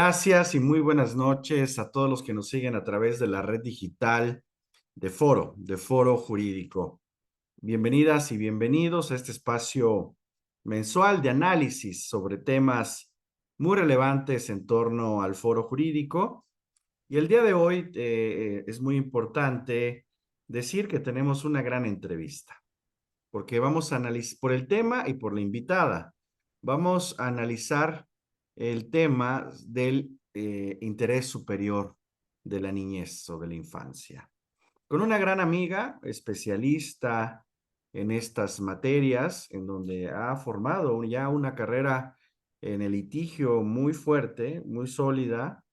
Gracias y muy buenas noches a todos los que nos siguen a través de la red digital de Foro Jurídico. Bienvenidas y bienvenidos a este espacio mensual de análisis sobre temas muy relevantes en torno al foro jurídico. Y el día de hoy es muy importante decir que tenemos una gran entrevista, porque vamos a analizar por el tema y por la invitada. Vamos a analizar el tema del interés superior de la niñez o de la infancia. Con una gran amiga, especialista en estas materias, en donde ha formado ya una carrera en el litigio muy fuerte, muy sólida,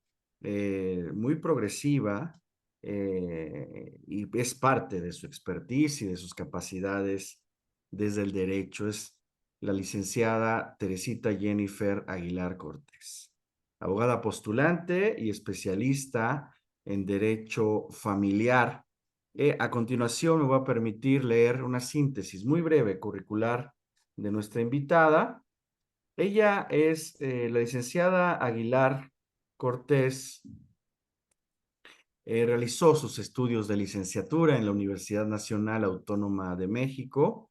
muy progresiva, y es parte de su expertise y de sus capacidades desde el derecho. Es la licenciada Teresita Jennifer Aguilar Cortés, abogada postulante y especialista en derecho familiar. A continuación me voy a permitir leer una síntesis muy breve curricular de nuestra invitada. Ella es la licenciada Aguilar Cortés. Realizó sus estudios de licenciatura en la Universidad Nacional Autónoma de México.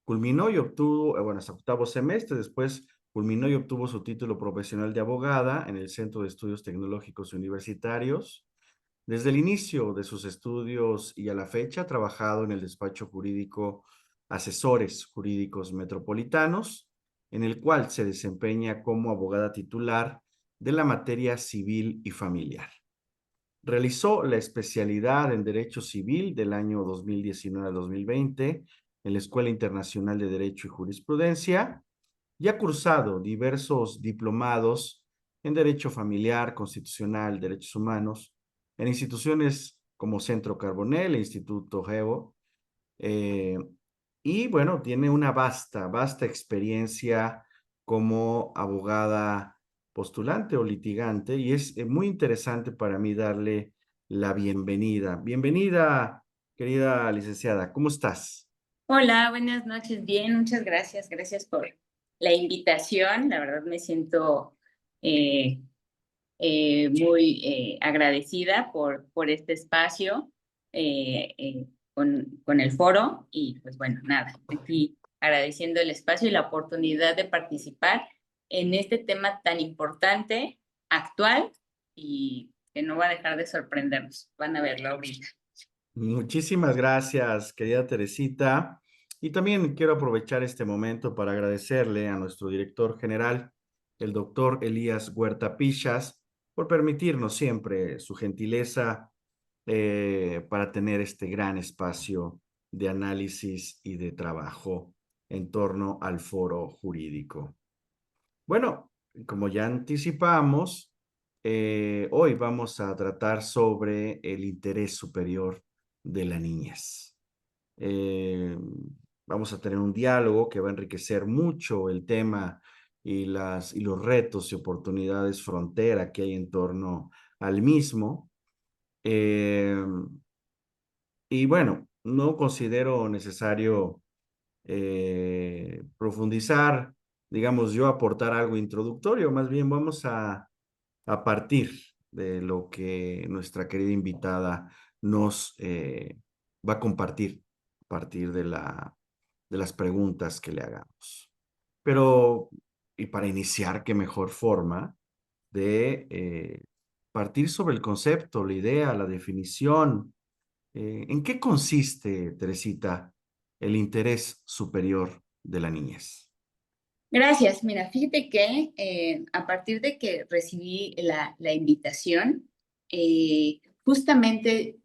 Culminó y obtuvo, hasta octavo semestre, después culminó y obtuvo su título profesional de abogada en el Centro de Estudios Tecnológicos Universitarios. Desde el inicio de sus estudios y a la fecha ha trabajado en el despacho jurídico Asesores Jurídicos Metropolitanos, en el cual se desempeña como abogada titular de la materia civil y familiar. Realizó la especialidad en Derecho Civil del año 2019 a 2020 en la Escuela Internacional de Derecho y Jurisprudencia y ha cursado diversos diplomados en Derecho Familiar, Constitucional, Derechos Humanos, en instituciones como Centro Carbonell e Instituto GEO. eh, y bueno, tiene una vasta experiencia como abogada postulante o litigante, y es muy interesante para mí darle la bienvenida. Bienvenida, querida licenciada, ¿cómo estás? Hola, buenas noches. Bien, muchas gracias. Gracias por la invitación. La verdad me siento eh, muy agradecida por este espacio con el foro. Y pues bueno, nada, aquí agradeciendo el espacio y la oportunidad de participar en este tema tan importante, actual y que no va a dejar de sorprendernos. Van a verlo ahorita. Muchísimas gracias, querida Teresita. Y también quiero aprovechar este momento para agradecerle a nuestro director general, el doctor Elías Huerta Pichas, por permitirnos siempre su gentileza para tener este gran espacio de análisis y de trabajo en torno al foro jurídico. Bueno, como ya anticipamos, hoy vamos a tratar sobre el interés superior de la niñez. Eh, Vamos a tener un diálogo que va a enriquecer mucho el tema y los retos y oportunidades frontera que hay en torno al mismo. Eh, y bueno, no considero necesario profundizar, digamos, yo aportar algo introductorio, más bien vamos a partir de lo que nuestra querida invitada nos va a compartir a partir de las preguntas que le hagamos. Pero, y para iniciar, qué mejor forma de partir sobre el concepto, la idea, la definición. ¿En qué consiste, Teresita, el interés superior de la niñez? Gracias. Mira, fíjate que a partir de que recibí la invitación, justamente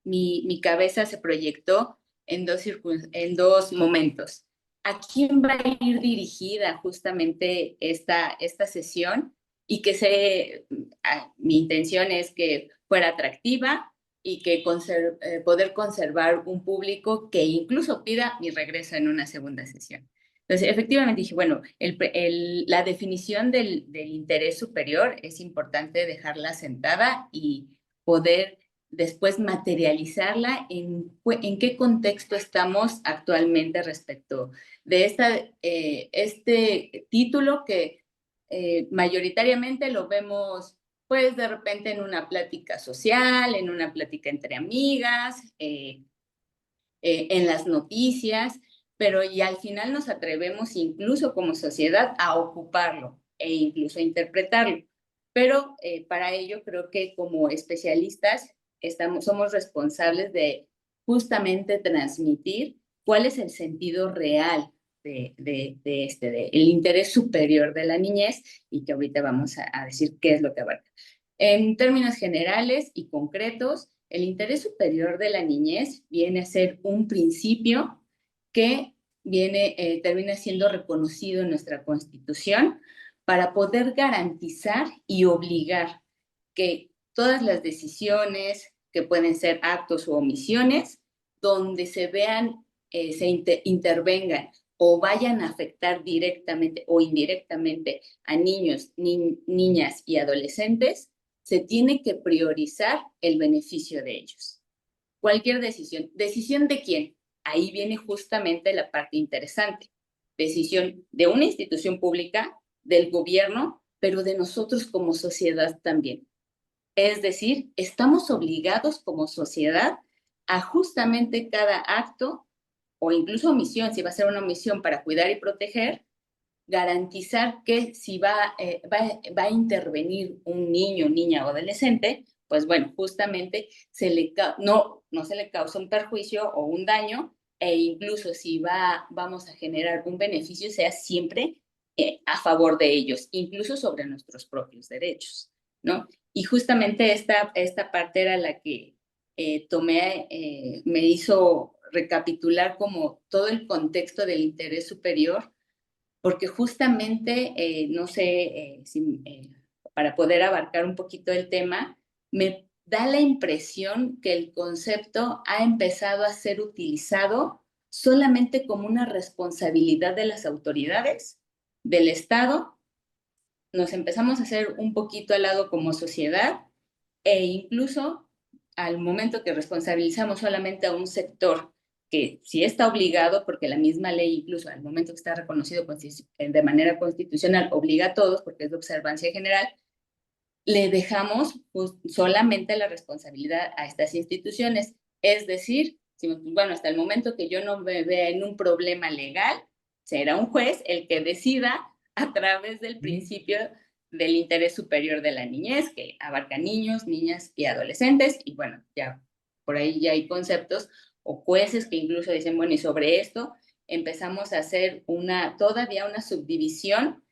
mi cabeza se proyectó en dos momentos. ¿A quién va a ir dirigida justamente esta sesión? Y mi intención es que fuera atractiva y que poder conservar un público que incluso pida mi regreso en una segunda sesión. Entonces, efectivamente dije, bueno, la definición del interés superior es importante dejarla sentada y poder después materializarla en qué contexto estamos actualmente respecto de este título que mayoritariamente lo vemos pues de repente en una plática social, en una plática entre amigas, en las noticias, pero y al final nos atrevemos incluso como sociedad a ocuparlo e incluso a interpretarlo. Pero para ello creo que como especialistas somos responsables de justamente transmitir cuál es el sentido real el interés superior de la niñez y que ahorita vamos a decir qué es lo que abarca. En términos generales y concretos, el interés superior de la niñez viene a ser un principio que termina siendo reconocido en nuestra Constitución para poder garantizar y obligar que todas las decisiones, que pueden ser actos o omisiones, donde se vean, intervengan o vayan a afectar directamente o indirectamente a niños, niñas y adolescentes, se tiene que priorizar el beneficio de ellos. Cualquier decisión. ¿Decisión de quién? Ahí viene justamente la parte interesante. Decisión de una institución pública, del gobierno, pero de nosotros como sociedad también. Es decir, estamos obligados como sociedad a justamente cada acto o incluso omisión, si va a ser una omisión para cuidar y proteger, garantizar que si va a intervenir un niño, niña o adolescente, pues bueno, justamente no se le causa un perjuicio o un daño, e incluso si vamos a generar un beneficio, sea siempre a favor de ellos, incluso sobre nuestros propios derechos, ¿no? Y justamente esta parte era la que me hizo recapitular como todo el contexto del interés superior, porque justamente, no sé, para poder abarcar un poquito el tema, me da la impresión que el concepto ha empezado a ser utilizado solamente como una responsabilidad de las autoridades, del Estado. Nos empezamos a hacer un poquito al lado como sociedad e incluso al momento que responsabilizamos solamente a un sector que sí está obligado, porque la misma ley, incluso al momento que está reconocido de manera constitucional, obliga a todos, porque es de observancia general, le dejamos solamente la responsabilidad a estas instituciones. Es decir, bueno, hasta el momento que yo no me vea en un problema legal, será un juez el que decida a través del principio del interés superior de la niñez, que abarca niños, niñas y adolescentes, y bueno, ya por ahí ya hay conceptos o jueces que incluso dicen, bueno, y sobre esto empezamos a hacer todavía una subdivisión,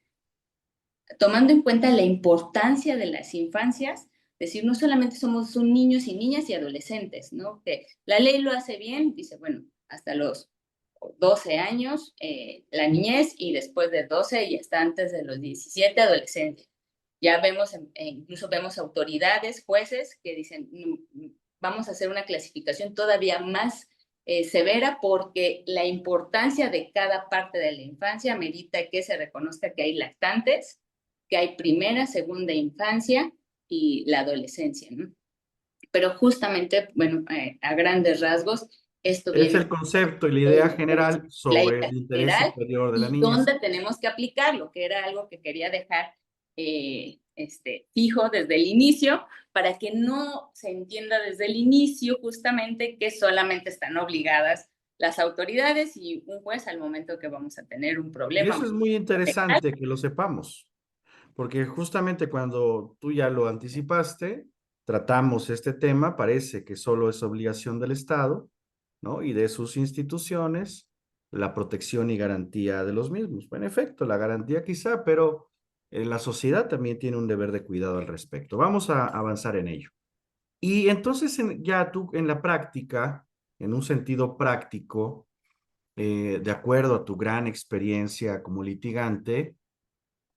tomando en cuenta la importancia de las infancias, decir, no solamente somos niños y niñas y adolescentes, ¿no? Que la ley lo hace bien, dice, bueno, hasta los 12 años, la niñez, y después de 12 y hasta antes de los 17, adolescentes. Ya vemos, incluso vemos autoridades, jueces, que dicen, vamos a hacer una clasificación todavía más severa, porque la importancia de cada parte de la infancia merita que se reconozca que hay lactantes, que hay primera, segunda infancia y la adolescencia, ¿no? Pero justamente, bueno, a grandes rasgos, esto Es el viene concepto y la idea el general la sobre idea el interés general superior de la y niñez. dónde tenemos que aplicarlo, que era algo que quería dejar fijo desde el inicio, para que no se entienda desde el inicio justamente que solamente están obligadas las autoridades y un juez al momento que vamos a tener un Y problema eso es muy legal. interesante que lo sepamos, porque justamente cuando tú ya lo anticipaste, tratamos este tema, parece que solo es obligación del Estado, ¿no? Y de sus instituciones, la protección y garantía de los mismos. En efecto, la garantía quizá, pero la sociedad también tiene un deber de cuidado al respecto. Vamos a avanzar en ello. Y entonces ya tú en la práctica, en un sentido práctico, de acuerdo a tu gran experiencia como litigante,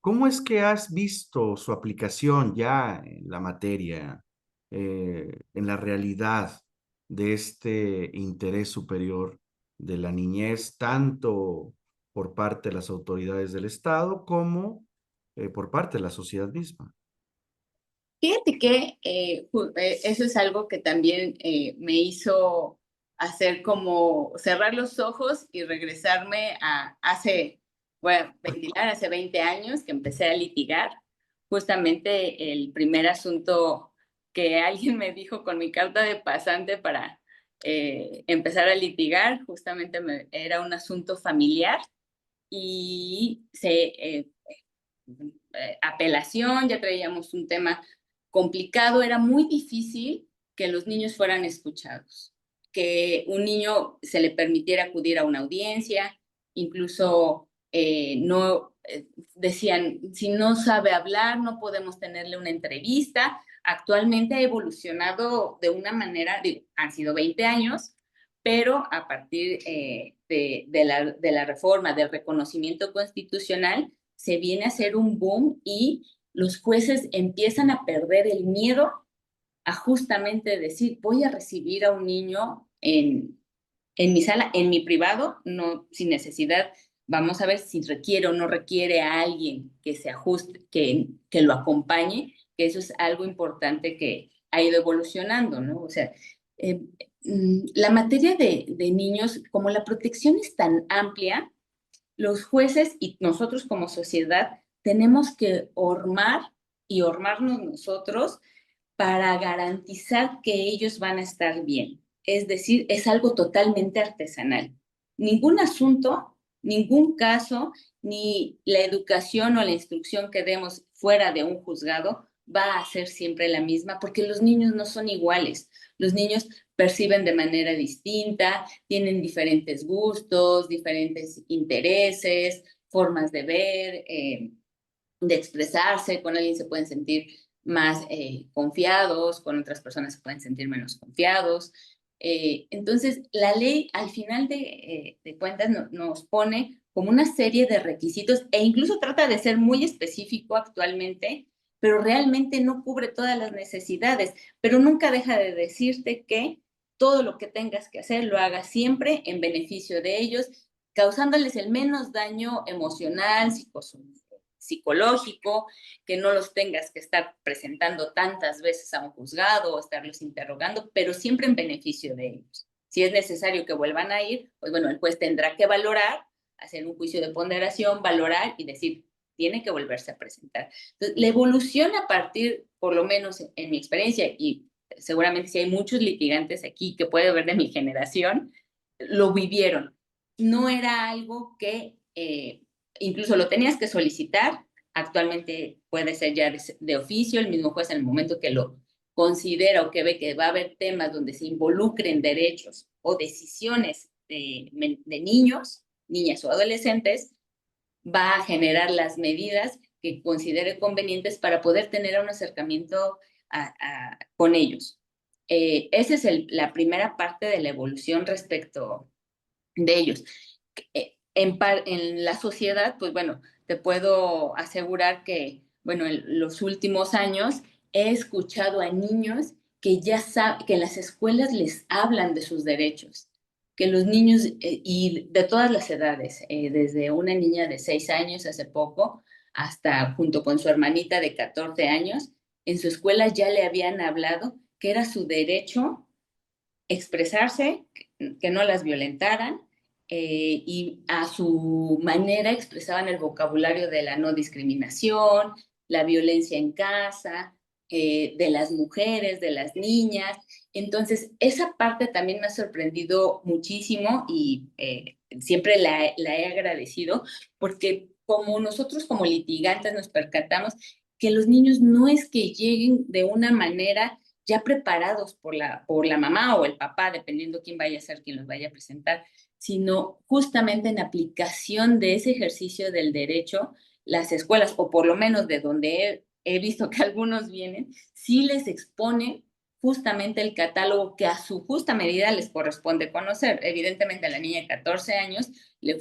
¿cómo es que has visto su aplicación ya en la materia, en la realidad de este interés superior de la niñez, tanto por parte de las autoridades del Estado como por parte de la sociedad misma? Fíjate que eso es algo que también me hizo hacer como cerrar los ojos y regresarme a hace, voy a ventilar, hace 20 años que empecé a litigar. Justamente el primer asunto que alguien me dijo con mi carta de pasante para empezar a litigar, justamente era un asunto familiar y apelación, ya traíamos un tema complicado, era muy difícil que los niños fueran escuchados, que un niño se le permitiera acudir a una audiencia, incluso no decían, si no sabe hablar, no podemos tenerle una entrevista. Actualmente ha evolucionado de una manera, han sido 20 años, pero a partir de la reforma, del reconocimiento constitucional, se viene a hacer un boom y los jueces empiezan a perder el miedo a justamente decir, voy a recibir a un niño en mi sala, en mi privado, no sin necesidad. Vamos a ver si requiere o no requiere a alguien que se ajuste, que lo acompañe, que eso es algo importante que ha ido evolucionando, ¿no? O sea, eh, la materia de niños, como la protección es tan amplia, los jueces y nosotros como sociedad tenemos que ormar y ormarnos nosotros para garantizar que ellos van a estar bien. Es decir, es algo totalmente artesanal. Ningún asunto, ningún caso, ni la educación o la instrucción que demos fuera de un juzgado va a ser siempre la misma, porque los niños no son iguales. Los niños perciben de manera distinta, tienen diferentes gustos, diferentes intereses, formas de ver, de expresarse. Con alguien se pueden sentir más confiados, con otras personas se pueden sentir menos confiados. Entonces, la ley al final de cuentas nos pone como una serie de requisitos e incluso trata de ser muy específico actualmente, pero realmente no cubre todas las necesidades, pero nunca deja de decirte que todo lo que tengas que hacer lo hagas siempre en beneficio de ellos, causándoles el menos daño emocional, psicológico, que no los tengas que estar presentando tantas veces a un juzgado o estarlos interrogando, pero siempre en beneficio de ellos. Si es necesario que vuelvan a ir, pues bueno, el juez tendrá que valorar, hacer un juicio de ponderación, valorar y decir, tiene que volverse a presentar. Entonces, la evolución a partir, por lo menos en mi experiencia, y seguramente si hay muchos litigantes aquí que puede ver de mi generación, lo vivieron. No era algo que incluso lo tenías que solicitar. Actualmente puede ser ya de oficio, el mismo juez en el momento que lo considera o que ve que va a haber temas donde se involucren derechos o decisiones de niños, niñas o adolescentes, va a generar las medidas que considere convenientes para poder tener un acercamiento con ellos. Esa es la primera parte de la evolución respecto de ellos. En la sociedad, pues bueno, te puedo asegurar que, bueno, en los últimos años he escuchado a niños que ya saben, que en las escuelas les hablan de sus derechos, que los niños, y de todas las edades, desde una niña de 6 años hace poco, hasta junto con su hermanita de 14 años, en su escuela ya le habían hablado que era su derecho expresarse, que no las violentaran, y a su manera expresaban el vocabulario de la no discriminación, la violencia en casa, de las mujeres, de las niñas. Entonces, esa parte también me ha sorprendido muchísimo y siempre la he agradecido porque como nosotros como litigantes nos percatamos que los niños no es que lleguen de una manera ya preparados por la mamá o el papá, dependiendo quién vaya a ser quien los vaya a presentar, sino justamente en aplicación de ese ejercicio del derecho, las escuelas, o por lo menos de donde he visto que algunos vienen, sí les exponen justamente el catálogo que a su justa medida les corresponde conocer. Evidentemente a la niña de 14 años le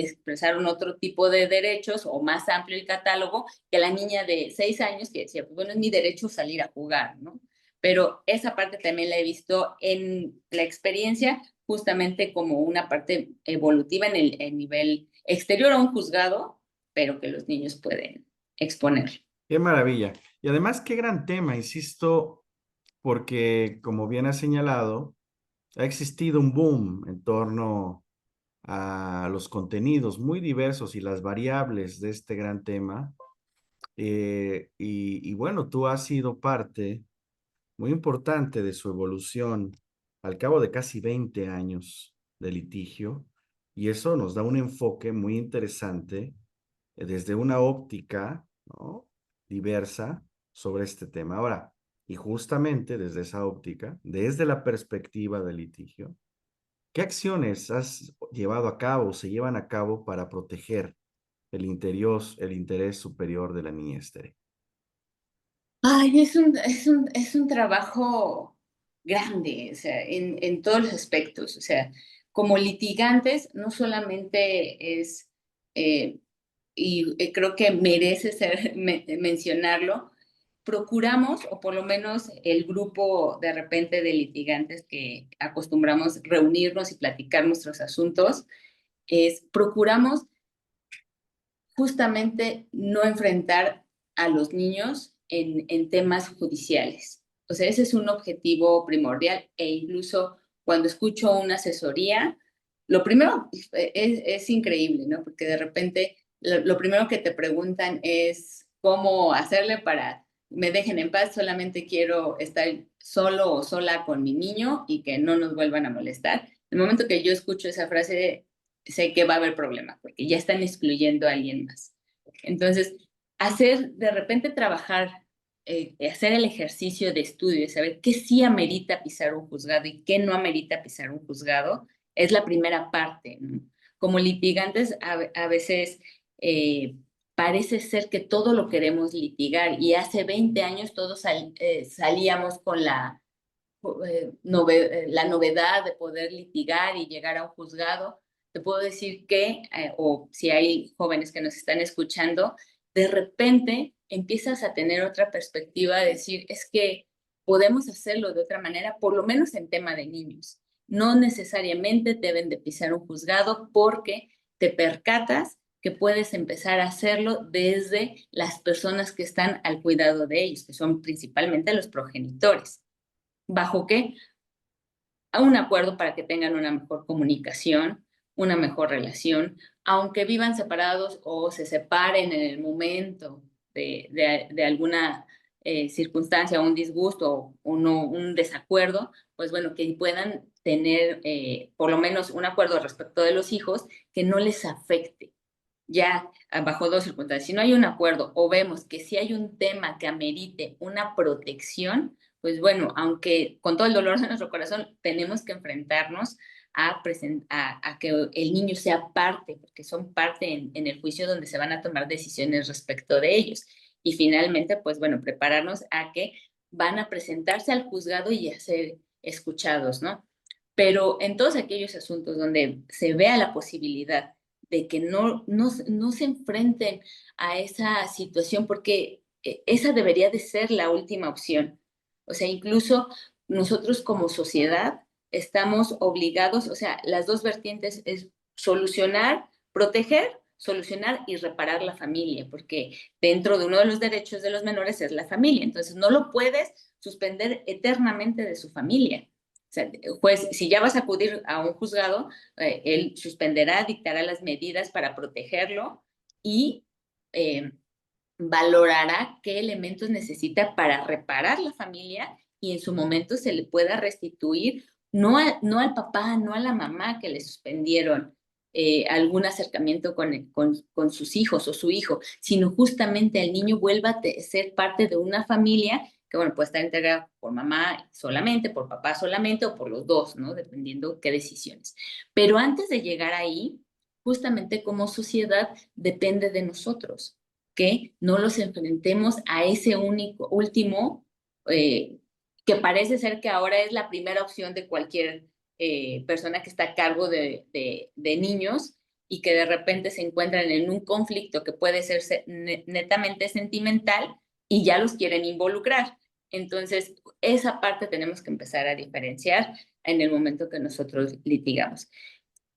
expresaron otro tipo de derechos o más amplio el catálogo que a la niña de 6 años que decía, pues bueno, es mi derecho salir a jugar, ¿no? Pero esa parte también la he visto en la experiencia justamente como una parte evolutiva en el nivel exterior a un juzgado, pero que los niños pueden exponer. Qué maravilla. Y además, qué gran tema, insisto, porque como bien has señalado, ha existido un boom en torno a los contenidos muy diversos y las variables de este gran tema. Y bueno, tú has sido parte muy importante de su evolución al cabo de casi 20 años de litigio, y eso nos da un enfoque muy interesante desde una óptica, ¿no?, diversa sobre este tema. Ahora, y justamente desde esa óptica, desde la perspectiva del litigio, ¿qué acciones has llevado a cabo o se llevan a cabo para proteger el interés superior de la niñez, Tere? Ay, es un trabajo grande, o sea, en todos los aspectos. O sea, como litigantes, no solamente es, eh, creo que merece ser mencionarlo, procuramos, o por lo menos el grupo de repente de litigantes que acostumbramos reunirnos y platicar nuestros asuntos, procuramos justamente no enfrentar a los niños en temas judiciales. O sea, ese es un objetivo primordial e incluso cuando escucho una asesoría, lo primero es increíble, ¿no? Porque de repente lo primero que te preguntan es cómo hacerle para me dejen en paz, solamente quiero estar solo o sola con mi niño y que no nos vuelvan a molestar. El momento que yo escucho esa frase, sé que va a haber problemas, porque ya están excluyendo a alguien más. Entonces, de repente trabajar, hacer el ejercicio de estudio, de saber qué sí amerita pisar un juzgado y qué no amerita pisar un juzgado, es la primera parte, ¿no? Como litigantes, a veces parece ser que todo lo queremos litigar y hace 20 años todos salíamos con la novedad de poder litigar y llegar a un juzgado. Te puedo decir que, o si hay jóvenes que nos están escuchando, de repente empiezas a tener otra perspectiva, de decir, es que podemos hacerlo de otra manera, por lo menos en tema de niños. No necesariamente deben de pisar un juzgado porque te percatas que puedes empezar a hacerlo desde las personas que están al cuidado de ellos, que son principalmente los progenitores. ¿Bajo qué? A un acuerdo para que tengan una mejor comunicación, una mejor relación, aunque vivan separados o se separen en el momento de alguna circunstancia, un disgusto o no, un desacuerdo, pues bueno, que puedan tener por lo menos un acuerdo respecto de los hijos que no les afecte. Ya bajo dos circunstancias, si no hay un acuerdo o vemos que si hay un tema que amerite una protección, pues bueno, aunque con todo el dolor de nuestro corazón, tenemos que enfrentarnos a que el niño sea parte, porque son parte en el juicio donde se van a tomar decisiones respecto de ellos. Y finalmente, pues bueno, prepararnos a que van a presentarse al juzgado y a ser escuchados, ¿no? Pero en todos aquellos asuntos donde se vea la posibilidad de que no se enfrenten a esa situación, porque esa debería de ser la última opción. O sea, incluso nosotros como sociedad estamos obligados, o sea, las dos vertientes es solucionar, proteger, solucionar y reparar la familia, porque dentro de uno de los derechos de los menores es la familia. Entonces, no lo puedes suspender eternamente de su familia. O sea, juez, si ya vas a acudir a un juzgado, él suspenderá, dictará las medidas para protegerlo y eh, valorará qué elementos necesita para reparar la familia y en su momento se le pueda restituir, no al papá, no a la mamá que le suspendieron algún acercamiento con sus hijos o su hijo, sino justamente el niño vuelva a ser parte de una familia que, bueno, puede estar integrada por mamá solamente, por papá solamente o por los dos, ¿no? Dependiendo qué decisiones. Pero antes de llegar ahí, justamente como sociedad depende de nosotros que no los enfrentemos a ese último, eh, que parece ser que ahora es la primera opción de cualquier persona que está a cargo de niños y que de repente se encuentran en un conflicto que puede ser netamente sentimental y ya los quieren involucrar. Entonces, esa parte tenemos que empezar a diferenciar en el momento que nosotros litigamos.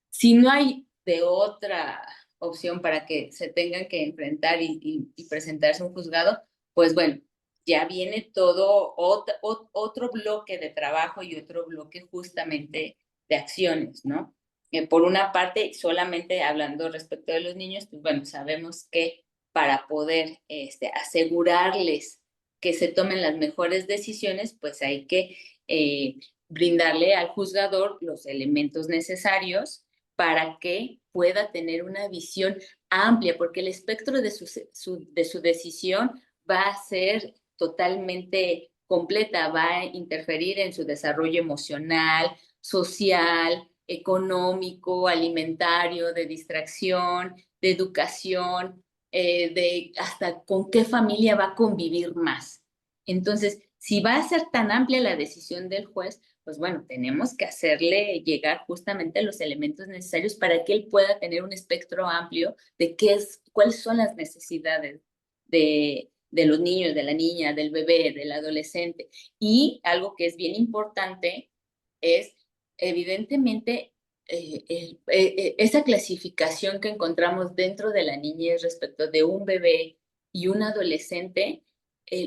Si no hay de otra opción para que se tengan que enfrentar y presentarse a un juzgado, pues bueno, ya viene todo otro bloque de trabajo y otro bloque justamente de acciones, ¿no? Por una parte, solamente hablando respecto de los niños, pues bueno, sabemos que para poder asegurarles que se tomen las mejores decisiones, pues hay que brindarle al juzgador los elementos necesarios para que pueda tener una visión amplia, porque el espectro de su decisión va a ser totalmente completa, va a interferir en su desarrollo emocional, social, económico, alimentario, de distracción, de educación, de hasta con qué familia va a convivir más. Entonces, si va a ser tan amplia la decisión del juez, pues bueno, tenemos que hacerle llegar justamente los elementos necesarios para que él pueda tener un espectro amplio de cuáles son las necesidades de los niños, de la niña, del bebé, del adolescente. Y algo que es bien importante es, evidentemente, esa clasificación que encontramos dentro de la niñez respecto de un bebé y un adolescente,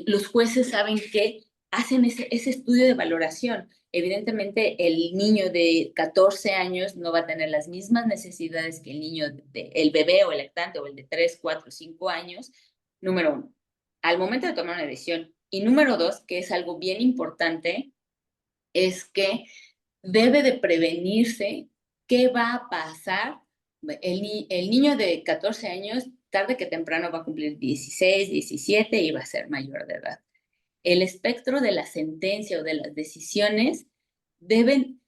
los jueces saben que hacen ese estudio de valoración. Evidentemente, el niño de 14 años no va a tener las mismas necesidades que el niño, el bebé o el lactante o el de 3, 4, 5 años, número uno, al momento de tomar una decisión. Y número dos, que es algo bien importante, es que debe de prevenirse qué va a pasar. El niño de 14 años, tarde que temprano va a cumplir 16, 17 y va a ser mayor de edad. El espectro de la sentencia o de las decisiones deben,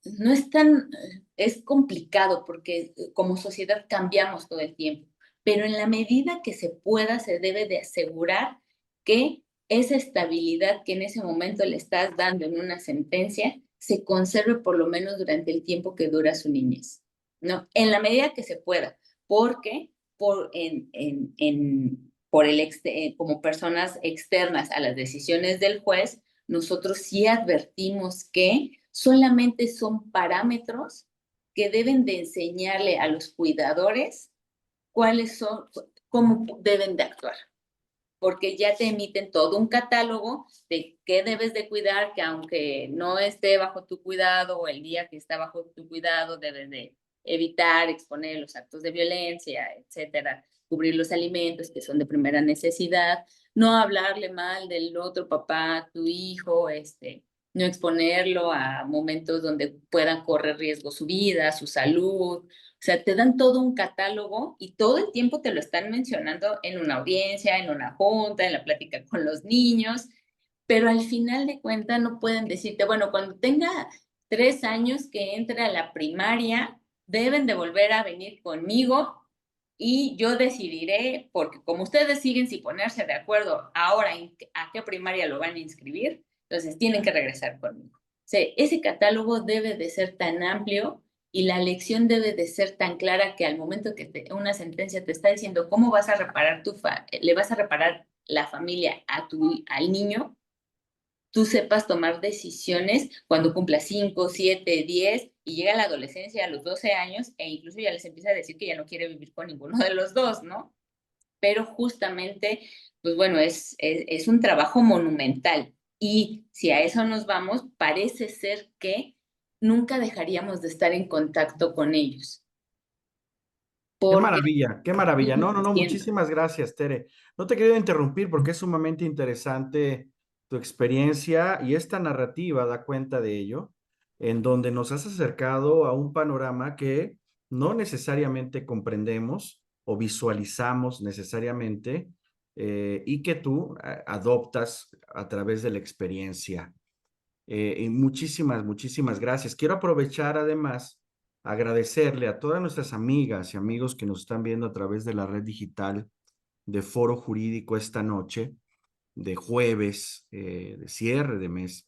no es tan, es complicado porque como sociedad cambiamos todo el tiempo, pero en la medida que se pueda se debe de asegurar que esa estabilidad que en ese momento le estás dando en una sentencia se conserve por lo menos durante el tiempo que dura su niñez, ¿no? En la medida que se pueda, porque como personas externas a las decisiones del juez, nosotros sí advertimos que solamente son parámetros que deben de enseñarle a los cuidadores cuáles son, cómo deben de actuar, porque ya te emiten todo un catálogo de qué debes de cuidar, que aunque no esté bajo tu cuidado o el día que está bajo tu cuidado, debes de evitar exponer los actos de violencia, etcétera, cubrir los alimentos que son de primera necesidad, no hablarle mal del otro papá, tu hijo, no exponerlo a momentos donde puedan correr riesgo su vida, su salud. O sea, te dan todo un catálogo y todo el tiempo te lo están mencionando en una audiencia, en una junta, en la plática con los niños, pero al final de cuentas no pueden decirte, bueno, cuando tenga 3 años que entre a la primaria, deben de volver a venir conmigo y yo decidiré, porque como ustedes siguen sin ponerse de acuerdo ahora a qué primaria lo van a inscribir, entonces tienen que regresar conmigo. O sea, ese catálogo debe de ser tan amplio y la lección debe de ser tan clara que al momento que una sentencia te está diciendo cómo vas a reparar le vas a reparar la familia al niño, tú sepas tomar decisiones cuando cumpla 5, 7, 10 y llega la adolescencia a los 12 años e incluso ya les empieza a decir que ya no quiere vivir con ninguno de los dos, ¿no? Pero justamente, pues bueno, es un trabajo monumental. Y si a eso nos vamos, parece ser que nunca dejaríamos de estar en contacto con ellos, Qué porque maravilla, qué maravilla. No, no, no, siento. muchísimas gracias, Tere. No te quería interrumpir porque es sumamente interesante tu experiencia y esta narrativa da cuenta de ello, en donde nos has acercado a un panorama que no necesariamente comprendemos o visualizamos necesariamente y que tú adoptas a través de la experiencia. Y muchísimas, muchísimas gracias. Quiero aprovechar además, agradecerle a todas nuestras amigas y amigos que nos están viendo a través de la red digital de Foro Jurídico esta noche, de jueves, de cierre de mes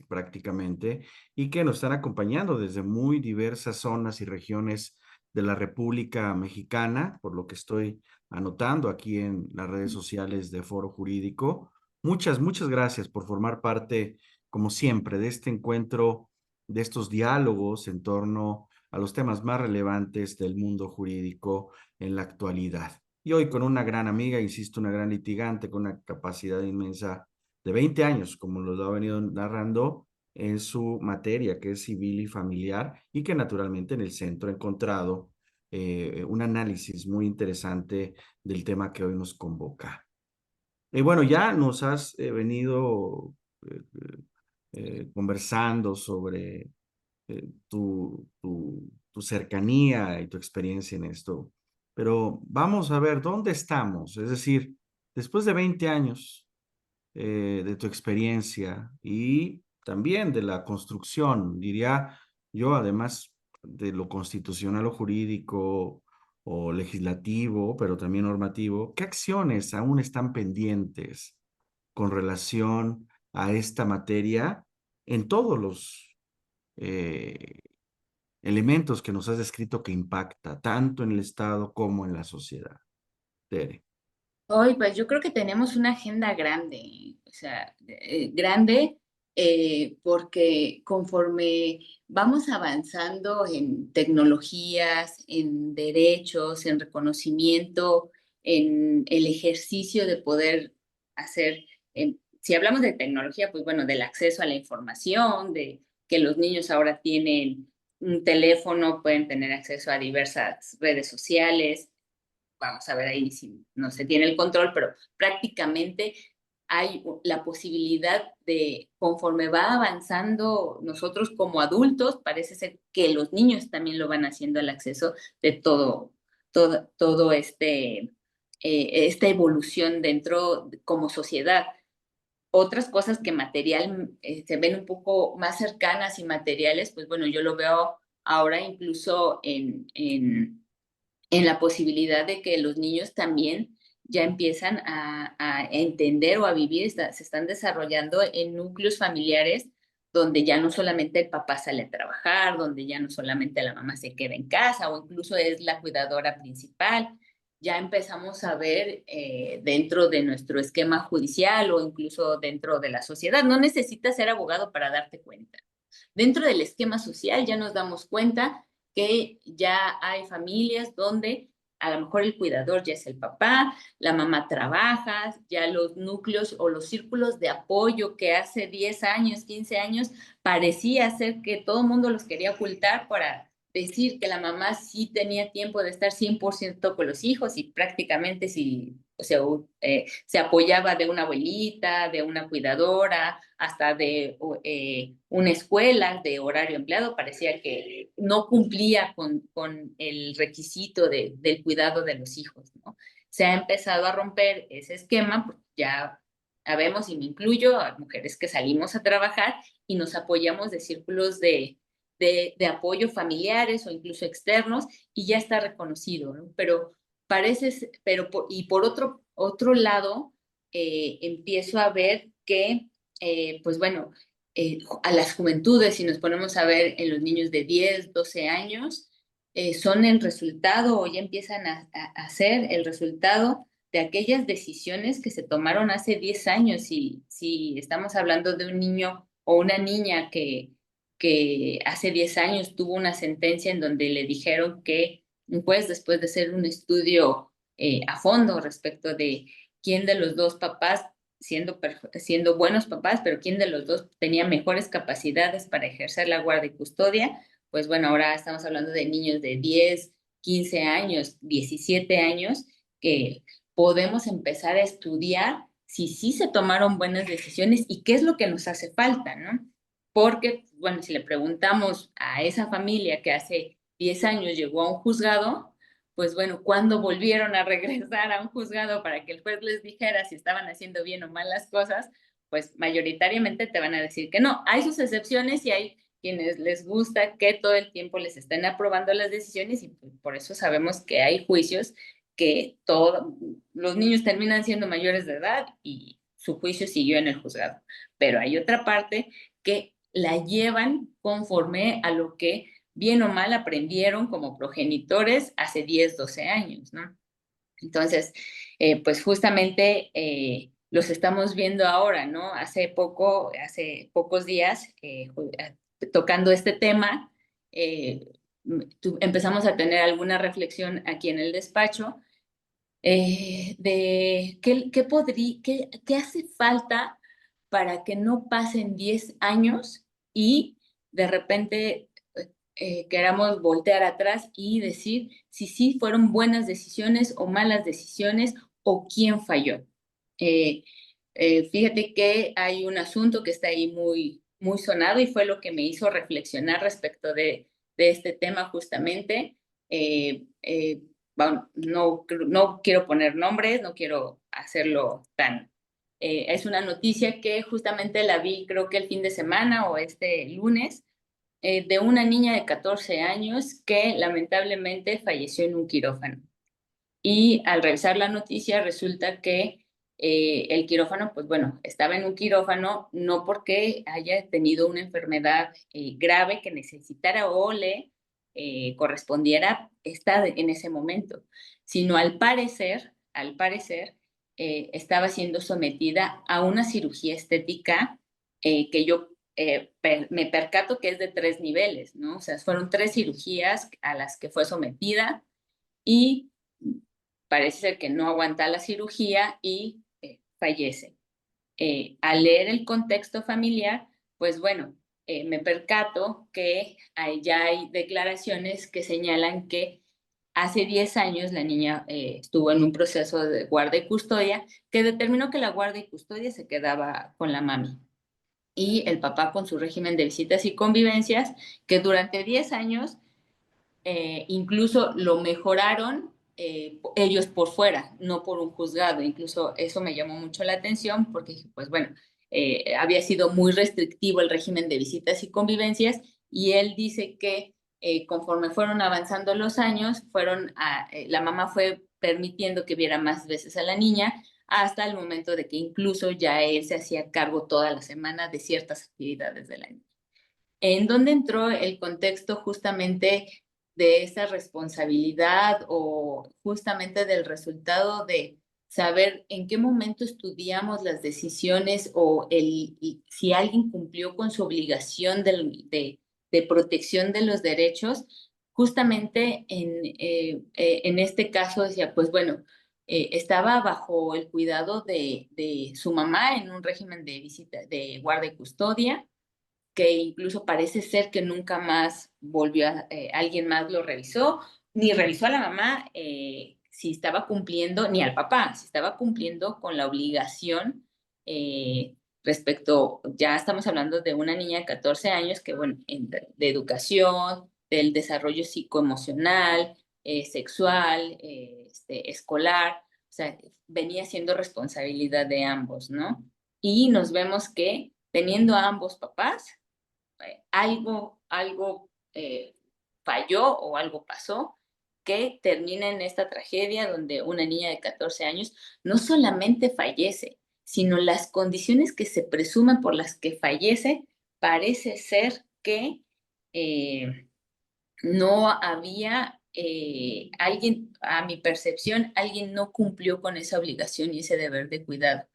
prácticamente, y que nos están acompañando desde muy diversas zonas y regiones de la República Mexicana, por lo que estoy anotando aquí en las redes sociales de Foro Jurídico. Muchas, muchas gracias por formar parte, como siempre, de este encuentro, de estos diálogos en torno a los temas más relevantes del mundo jurídico en la actualidad. Y hoy con una gran amiga, insisto, una gran litigante con una capacidad inmensa de 20 años, como lo ha venido narrando, en su materia, que es civil y familiar, y que naturalmente en el centro ha encontrado un análisis muy interesante del tema que hoy nos convoca. Bueno, ya nos has venido eh, conversando sobre tu cercanía y tu experiencia en esto, pero vamos a ver dónde estamos. Es decir, después de 20 años de tu experiencia y también de la construcción, diría yo, además de lo constitucional o jurídico o legislativo, pero también normativo, ¿qué acciones aún están pendientes con relación a esta materia en todos los eh, elementos que nos has descrito que impacta tanto en el Estado como en la sociedad? Tere. Hoy, pues yo creo que tenemos una agenda grande, o sea, grande, porque conforme vamos avanzando en tecnologías, en derechos, en reconocimiento, en el ejercicio de poder hacer, si hablamos de tecnología, pues bueno, del acceso a la información, de que los niños ahora tienen un teléfono, pueden tener acceso a diversas redes sociales. Vamos a ver ahí si no se tiene el control, pero prácticamente hay la posibilidad de, conforme va avanzando nosotros como adultos, parece ser que los niños también lo van haciendo al acceso de todo esta evolución dentro como sociedad. Otras cosas que material se ven un poco más cercanas y materiales, pues bueno, yo lo veo ahora incluso en la posibilidad de que los niños también ya empiezan a entender o a vivir, se están desarrollando en núcleos familiares donde ya no solamente el papá sale a trabajar, donde ya no solamente la mamá se queda en casa o incluso es la cuidadora principal. Ya empezamos a ver dentro de nuestro esquema judicial o incluso dentro de la sociedad. No necesitas ser abogado para darte cuenta. Dentro del esquema social ya nos damos cuenta que ya hay familias donde a lo mejor el cuidador ya es el papá, la mamá trabaja, ya los núcleos o los círculos de apoyo que hace 10 años, 15 años, parecía ser que todo el mundo los quería ocultar para decir que la mamá sí tenía tiempo de estar 100% con los hijos y prácticamente si, o sea, se apoyaba de una abuelita, de una cuidadora, hasta de una escuela de horario empleado, parecía que no cumplía con el requisito del cuidado de los hijos, ¿no? Se ha empezado a romper ese esquema, porque ya sabemos, y me incluyo, a mujeres que salimos a trabajar y nos apoyamos de círculos de apoyo familiares o incluso externos, y ya está reconocido, ¿no? Pero parece, y por otro lado, empiezo a ver que pues bueno, a las juventudes, si nos ponemos a ver en los niños de 10 12 años, son el resultado o ya empiezan a ser el resultado de aquellas decisiones que se tomaron hace 10 años. Si estamos hablando de un niño o una niña que hace 10 años tuvo una sentencia en donde le dijeron que un juez, después de hacer un estudio a fondo respecto de quién de los dos papás siendo buenos papás, pero quién de los dos tenía mejores capacidades para ejercer la guardia y custodia, pues bueno, ahora estamos hablando de niños de 10 15 años, 17 años, que podemos empezar a estudiar si sí se tomaron buenas decisiones y qué es lo que nos hace falta, ¿no? Porque, bueno, si le preguntamos a esa familia que hace 10 años llegó a un juzgado, pues bueno, cuando volvieron a regresar a un juzgado para que el juez les dijera si estaban haciendo bien o mal las cosas, pues mayoritariamente te van a decir que no. Hay sus excepciones y hay quienes les gusta que todo el tiempo les estén aprobando las decisiones y pues por eso sabemos que hay juicios que los niños terminan siendo mayores de edad y su juicio siguió en el juzgado. Pero hay otra parte que la llevan conforme a lo que bien o mal aprendieron como progenitores hace 10 12 años, ¿no? Entonces, pues justamente los estamos viendo ahora, ¿no? Hace pocos días, tocando este tema, empezamos a tener alguna reflexión aquí en el despacho de qué hace falta para que no pasen 10 años y de repente queramos voltear atrás y decir si sí fueron buenas decisiones o malas decisiones o quién falló. Eh, Fíjate que hay un asunto que está ahí muy sonado y fue lo que me hizo reflexionar respecto de este tema justamente. Bueno, no quiero poner nombres, no quiero hacerlo tan... es una noticia que justamente la vi creo que el fin de semana o este lunes, de una niña de 14 años que lamentablemente falleció en un quirófano. Y al revisar la noticia resulta que el quirófano, pues bueno, estaba en un quirófano no porque haya tenido una enfermedad grave que necesitara o le correspondiera estar en ese momento, sino al parecer, estaba siendo sometida a una cirugía estética que yo me percato que es de 3 niveles, ¿no? O sea, fueron 3 cirugías a las que fue sometida y parece ser que no aguanta la cirugía y fallece. Al leer el contexto familiar, pues bueno, me percato que ya hay declaraciones que señalan que hace 10 años la niña estuvo en un proceso de guarda y custodia que determinó que la guarda y custodia se quedaba con la mami y el papá con su régimen de visitas y convivencias, que durante 10 años incluso lo mejoraron ellos por fuera, no por un juzgado. Incluso eso me llamó mucho la atención porque, pues bueno, había sido muy restrictivo el régimen de visitas y convivencias y él dice que conforme fueron avanzando los años, la mamá fue permitiendo que viera más veces a la niña hasta el momento de que incluso ya él se hacía cargo toda la semana de ciertas actividades de la niña. ¿En dónde entró el contexto justamente de esa responsabilidad o justamente del resultado de saber en qué momento estudiamos las decisiones o si alguien cumplió con su obligación de protección de los derechos? Justamente en este caso decía, pues bueno, estaba bajo el cuidado de su mamá en un régimen de visita, de guarda y custodia, que incluso parece ser que nunca más volvió alguien más lo revisó, ni revisó a la mamá si estaba cumpliendo, ni al papá, si estaba cumpliendo con la obligación respecto, ya estamos hablando de una niña de 14 años que, bueno, de educación, del desarrollo psicoemocional, sexual, escolar, o sea, venía siendo responsabilidad de ambos, ¿no? Y nos vemos que teniendo a ambos papás, algo falló o algo pasó que termina en esta tragedia donde una niña de 14 años no solamente fallece, sino las condiciones que se presumen por las que fallece parece ser que no había alguien, a mi percepción, alguien no cumplió con esa obligación y ese deber de cuidado.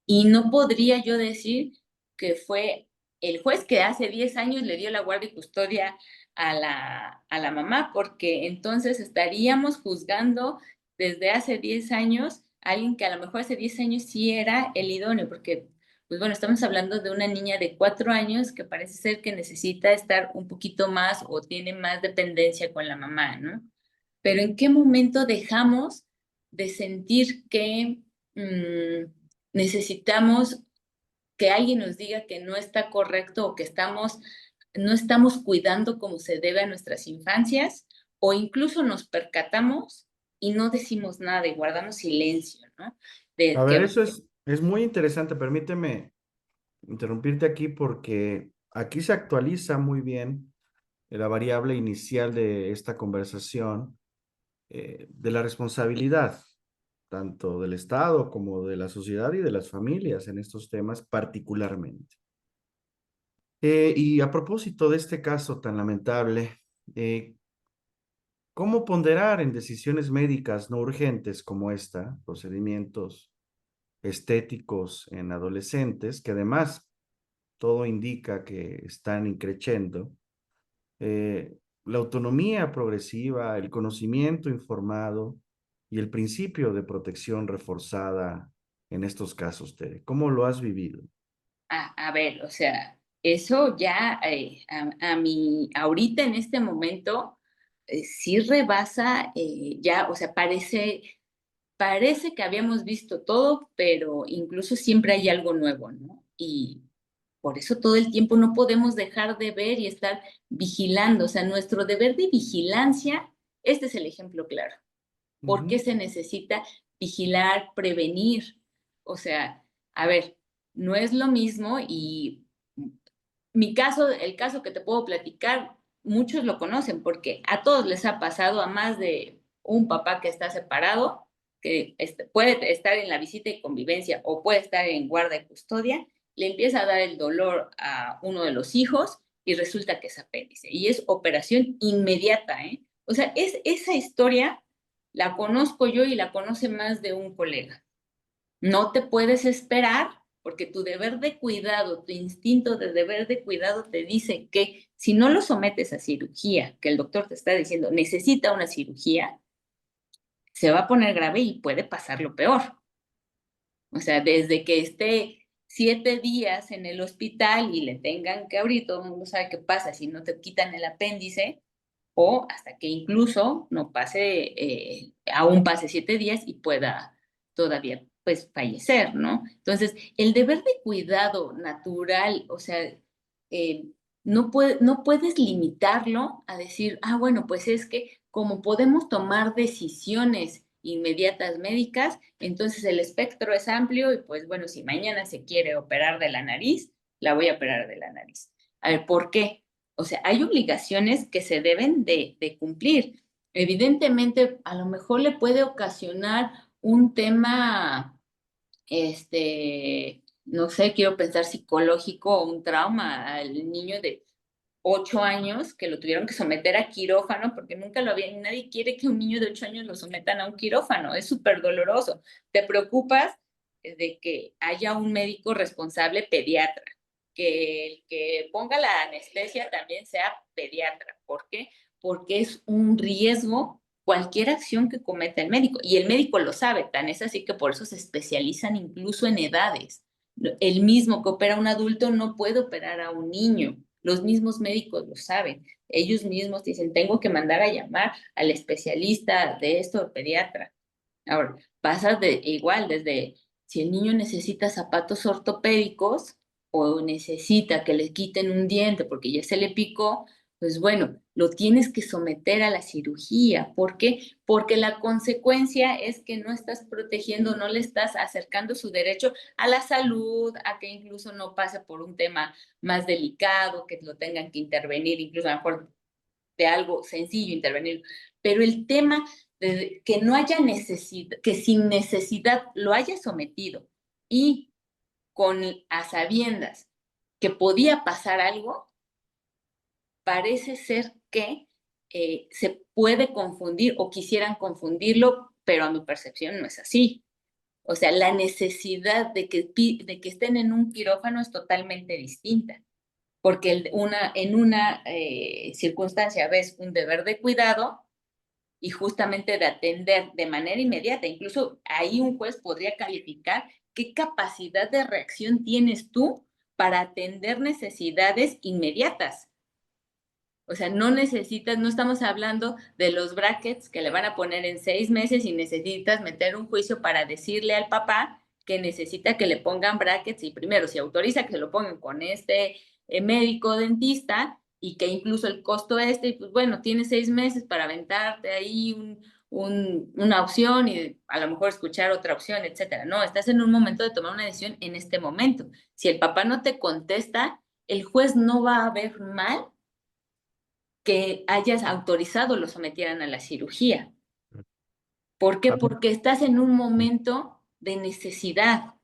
Y no podría yo decir que fue el juez que hace 10 años le dio la guardia y custodia a la mamá, porque entonces estaríamos juzgando desde hace 10 años a alguien que a lo mejor hace 10 años sí era el idóneo, porque, pues bueno, estamos hablando de una niña de 4 años que parece ser que necesita estar un poquito más o tiene más dependencia con la mamá, ¿no? Pero ¿en qué momento dejamos de sentir que necesitamos que alguien nos diga que no está correcto o que no estamos cuidando como se debe a nuestras infancias, o incluso nos percatamos y no decimos nada y guardamos silencio, ¿no? A De ver, que, eso es muy interesante. Permíteme interrumpirte aquí porque aquí se actualiza muy bien la variable inicial de esta conversación, de la responsabilidad, tanto del Estado como de la sociedad y de las familias en estos temas particularmente. Y a propósito de este caso tan lamentable, eh, ¿cómo ponderar en decisiones médicas no urgentes como esta, procedimientos estéticos en adolescentes, que además todo indica que están increciendo, la autonomía progresiva, el conocimiento informado y el principio de protección reforzada en estos casos, Tere? ¿Cómo lo has vivido? a ver, o sea, eso ya ahorita en este momento sí rebasa ya, o sea, parece que habíamos visto todo, pero incluso siempre hay algo nuevo, ¿no? Y por eso todo el tiempo no podemos dejar de ver y estar vigilando, o sea, nuestro deber de vigilancia, este es el ejemplo claro. ¿Por qué Ujú, se necesita vigilar, prevenir? O sea, a ver, no es lo mismo y mi caso, el caso que te puedo platicar, muchos lo conocen porque a todos les ha pasado, a más de un papá que está separado, que puede estar en la visita y convivencia o puede estar en guarda y custodia, le empieza a dar el dolor a uno de los hijos y resulta que es apéndice. Y es operación inmediata, ¿eh? O sea, esa historia la conozco yo y la conoce más de un colega. No te puedes esperar porque tu deber de cuidado, tu instinto de deber de cuidado te dice que si no lo sometes a cirugía, que el doctor te está diciendo necesita una cirugía, se va a poner grave y puede pasar lo peor. O sea, desde que esté 7 días en el hospital y le tengan que abrir, todo el mundo sabe qué pasa si no te quitan el apéndice, o hasta que incluso no pase, aún pase 7 días y pueda todavía pues fallecer, ¿no? Entonces, el deber de cuidado natural, o sea, eh, no puedes limitarlo a decir, ah, bueno, pues es que como podemos tomar decisiones inmediatas médicas, entonces el espectro es amplio y pues bueno, si mañana se quiere operar de la nariz, la voy a operar de la nariz. A ver, ¿por qué? O sea, hay obligaciones que se deben de cumplir. Evidentemente, a lo mejor le puede ocasionar un tema, no sé, quiero pensar psicológico o un trauma al niño de 8 años que lo tuvieron que someter a quirófano porque nunca lo había, nadie quiere que un niño de 8 años lo sometan a un quirófano, es súper doloroso. Te preocupas de que haya un médico responsable pediatra, que el que ponga la anestesia también sea pediatra. ¿Por qué? Porque es un riesgo cualquier acción que cometa el médico y el médico lo sabe, tan es así que por eso se especializan incluso en edades. El mismo que opera a un adulto no puede operar a un niño. Los mismos médicos lo saben. Ellos mismos dicen, tengo que mandar a llamar al especialista de esto, el pediatra. Ahora, pasa de igual, desde si el niño necesita zapatos ortopédicos o necesita que le quiten un diente porque ya se le picó, pues bueno, lo tienes que someter a la cirugía. ¿Por qué? Porque la consecuencia es que no estás protegiendo, no le estás acercando su derecho a la salud, a que incluso no pase por un tema más delicado, que lo tengan que intervenir, incluso a lo mejor de algo sencillo intervenir. Pero el tema de que no haya necesidad, que sin necesidad lo haya sometido y con a sabiendas que podía pasar algo, parece ser que se puede confundir o quisieran confundirlo, pero a mi percepción no es así. O sea, la necesidad de que estén en un quirófano es totalmente distinta, porque en una circunstancia ves un deber de cuidado y justamente de atender de manera inmediata. Incluso ahí un juez podría calificar qué capacidad de reacción tienes tú para atender necesidades inmediatas. O sea, no estamos hablando de los brackets que le van a poner en 6 meses y necesitas meter un juicio para decirle al papá que necesita que le pongan brackets y primero, si autoriza que se lo pongan con este médico dentista y que incluso el costo y pues bueno, tienes 6 meses para aventarte ahí una opción y a lo mejor escuchar otra opción, etcétera. No, estás en un momento de tomar una decisión en este momento. Si el papá no te contesta, el juez no va a ver mal que hayas autorizado lo sometieran a la cirugía. ¿Por qué? A ver, Porque estás en un momento de necesidad.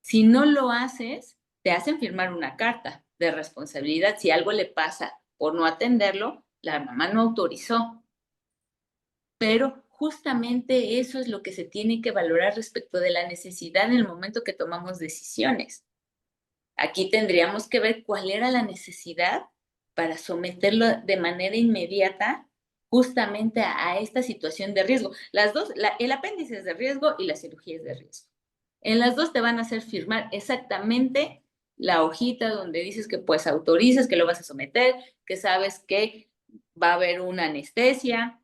Si no lo haces, te hacen firmar una carta de responsabilidad. Si algo le pasa por no atenderlo, la mamá no autorizó. Pero justamente eso es lo que se tiene que valorar respecto de la necesidad en el momento que tomamos decisiones. Aquí tendríamos que ver cuál era la necesidad para someterlo de manera inmediata justamente a esta situación de riesgo. Las dos, el apéndice es de riesgo y la cirugía es de riesgo. En las dos te van a hacer firmar exactamente la hojita donde dices que pues autorizas que lo vas a someter, que sabes que va a haber una anestesia,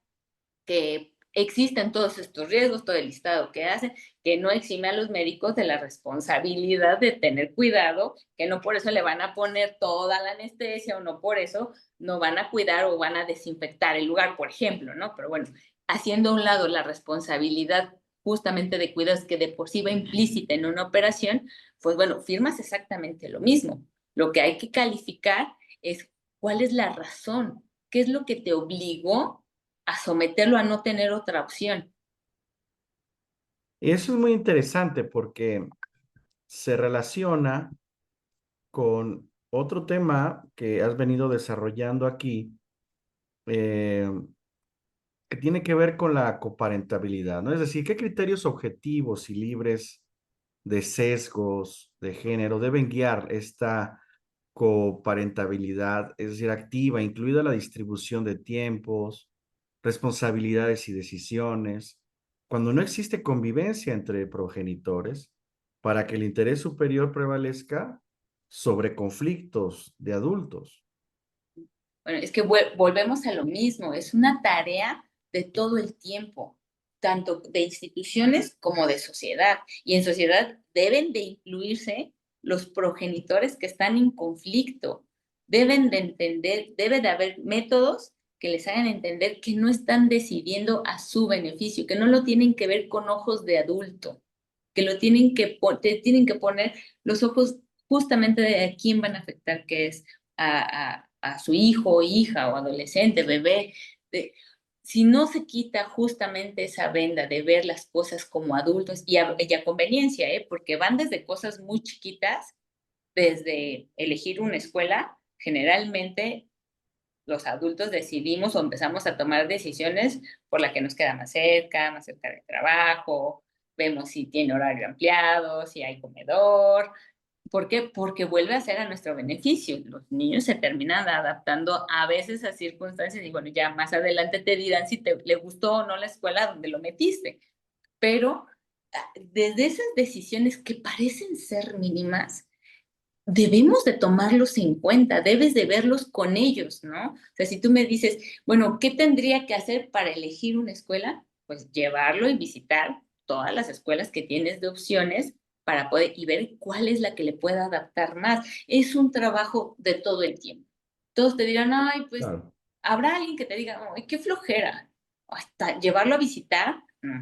que existen todos estos riesgos, todo el listado que hacen, que no exime a los médicos de la responsabilidad de tener cuidado, que no por eso le van a poner toda la anestesia o no por eso no van a cuidar o van a desinfectar el lugar, por ejemplo, ¿no? Pero bueno, haciendo a un lado la responsabilidad justamente de cuidados que de por sí va implícita en una operación, pues bueno, firmas exactamente lo mismo. Lo que hay que calificar es cuál es la razón, qué es lo que te obligó a someterlo a no tener otra opción. Y eso es muy interesante porque se relaciona con otro tema que has venido desarrollando aquí, eh, que tiene que ver con la coparentabilidad, ¿no? Es decir, ¿qué criterios objetivos y libres de sesgos de género deben guiar esta coparentabilidad, es decir, activa, incluida la distribución de tiempos, responsabilidades y decisiones, cuando no existe convivencia entre progenitores, para que el interés superior prevalezca sobre conflictos de adultos? Bueno, es que volvemos a lo mismo, es una tarea de todo el tiempo, tanto de instituciones como de sociedad. Y en sociedad deben de incluirse los progenitores que están en conflicto, deben de entender, debe de haber métodos que les hagan entender que no están decidiendo a su beneficio, que no lo tienen que ver con ojos de adulto, que lo tienen que poner los ojos justamente de a quién van a afectar, que es a su hijo, hija o adolescente, bebé. De, si no se quita justamente esa venda de ver las cosas como adultos y a conveniencia, porque van desde cosas muy chiquitas, desde elegir una escuela, generalmente los adultos decidimos o empezamos a tomar decisiones por la que nos queda más cerca del trabajo, vemos si tiene horario ampliado, si hay comedor. ¿Por qué? Porque vuelve a ser a nuestro beneficio. Los niños se terminan adaptando a veces a circunstancias y bueno, ya más adelante te dirán si le gustó o no la escuela donde lo metiste. Pero desde esas decisiones que parecen ser mínimas, debemos de tomarlos en cuenta, debes de verlos con ellos, ¿no? O sea, si tú me dices, bueno, ¿qué tendría que hacer para elegir una escuela? Pues llevarlo y visitar todas las escuelas que tienes de opciones para poder y ver cuál es la que le pueda adaptar más. Es un trabajo de todo el tiempo. Todos te dirán, ay, pues Claro. habrá alguien que te diga, ay, qué flojera. Hasta llevarlo a visitar,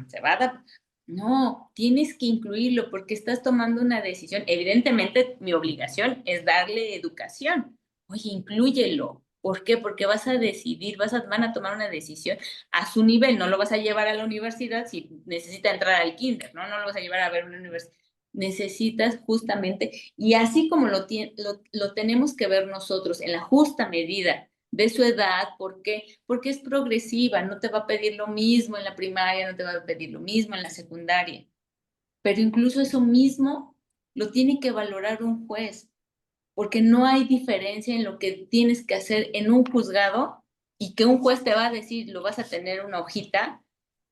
se va a adaptar. No, tienes que incluirlo porque estás tomando una decisión. Evidentemente, mi obligación es darle educación. Oye, inclúyelo. ¿Por qué? Porque vas a decidir, van a tomar una decisión a su nivel. No lo vas a llevar a la universidad si necesita entrar al kinder, ¿no? No lo vas a llevar a ver una universidad. Necesitas justamente, y así como lo tenemos que ver nosotros en la justa medida de su edad, ¿por qué? Porque es progresiva, no te va a pedir lo mismo en la primaria, no te va a pedir lo mismo en la secundaria, pero incluso eso mismo lo tiene que valorar un juez, porque no hay diferencia en lo que tienes que hacer en un juzgado y que un juez te va a decir, lo vas a tener una hojita,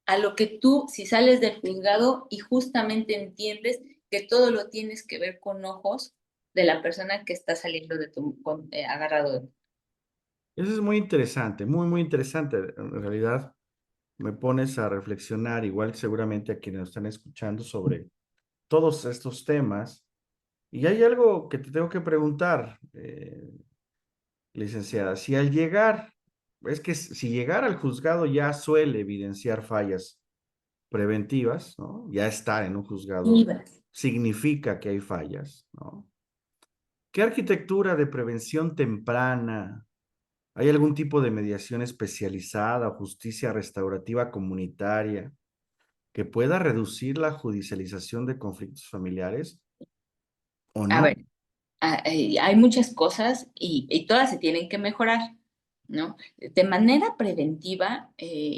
a lo que tú, si sales del juzgado y justamente entiendes que todo lo tienes que ver con ojos de la persona que está saliendo de agarrado de. Eso es muy interesante, muy, muy interesante. En realidad, me pones a reflexionar, igual que seguramente a quienes nos están escuchando, sobre todos estos temas. Y hay algo que te tengo que preguntar, licenciada. Si al llegar, es que si llegar al juzgado ya suele evidenciar fallas preventivas, ¿no? Ya estar en un juzgado significa que hay fallas, ¿no? ¿Qué arquitectura de prevención temprana? ¿Hay algún tipo de mediación especializada o justicia restaurativa comunitaria que pueda reducir la judicialización de conflictos familiares o A no? ver, hay muchas cosas y todas se tienen que mejorar, ¿no? De manera preventiva,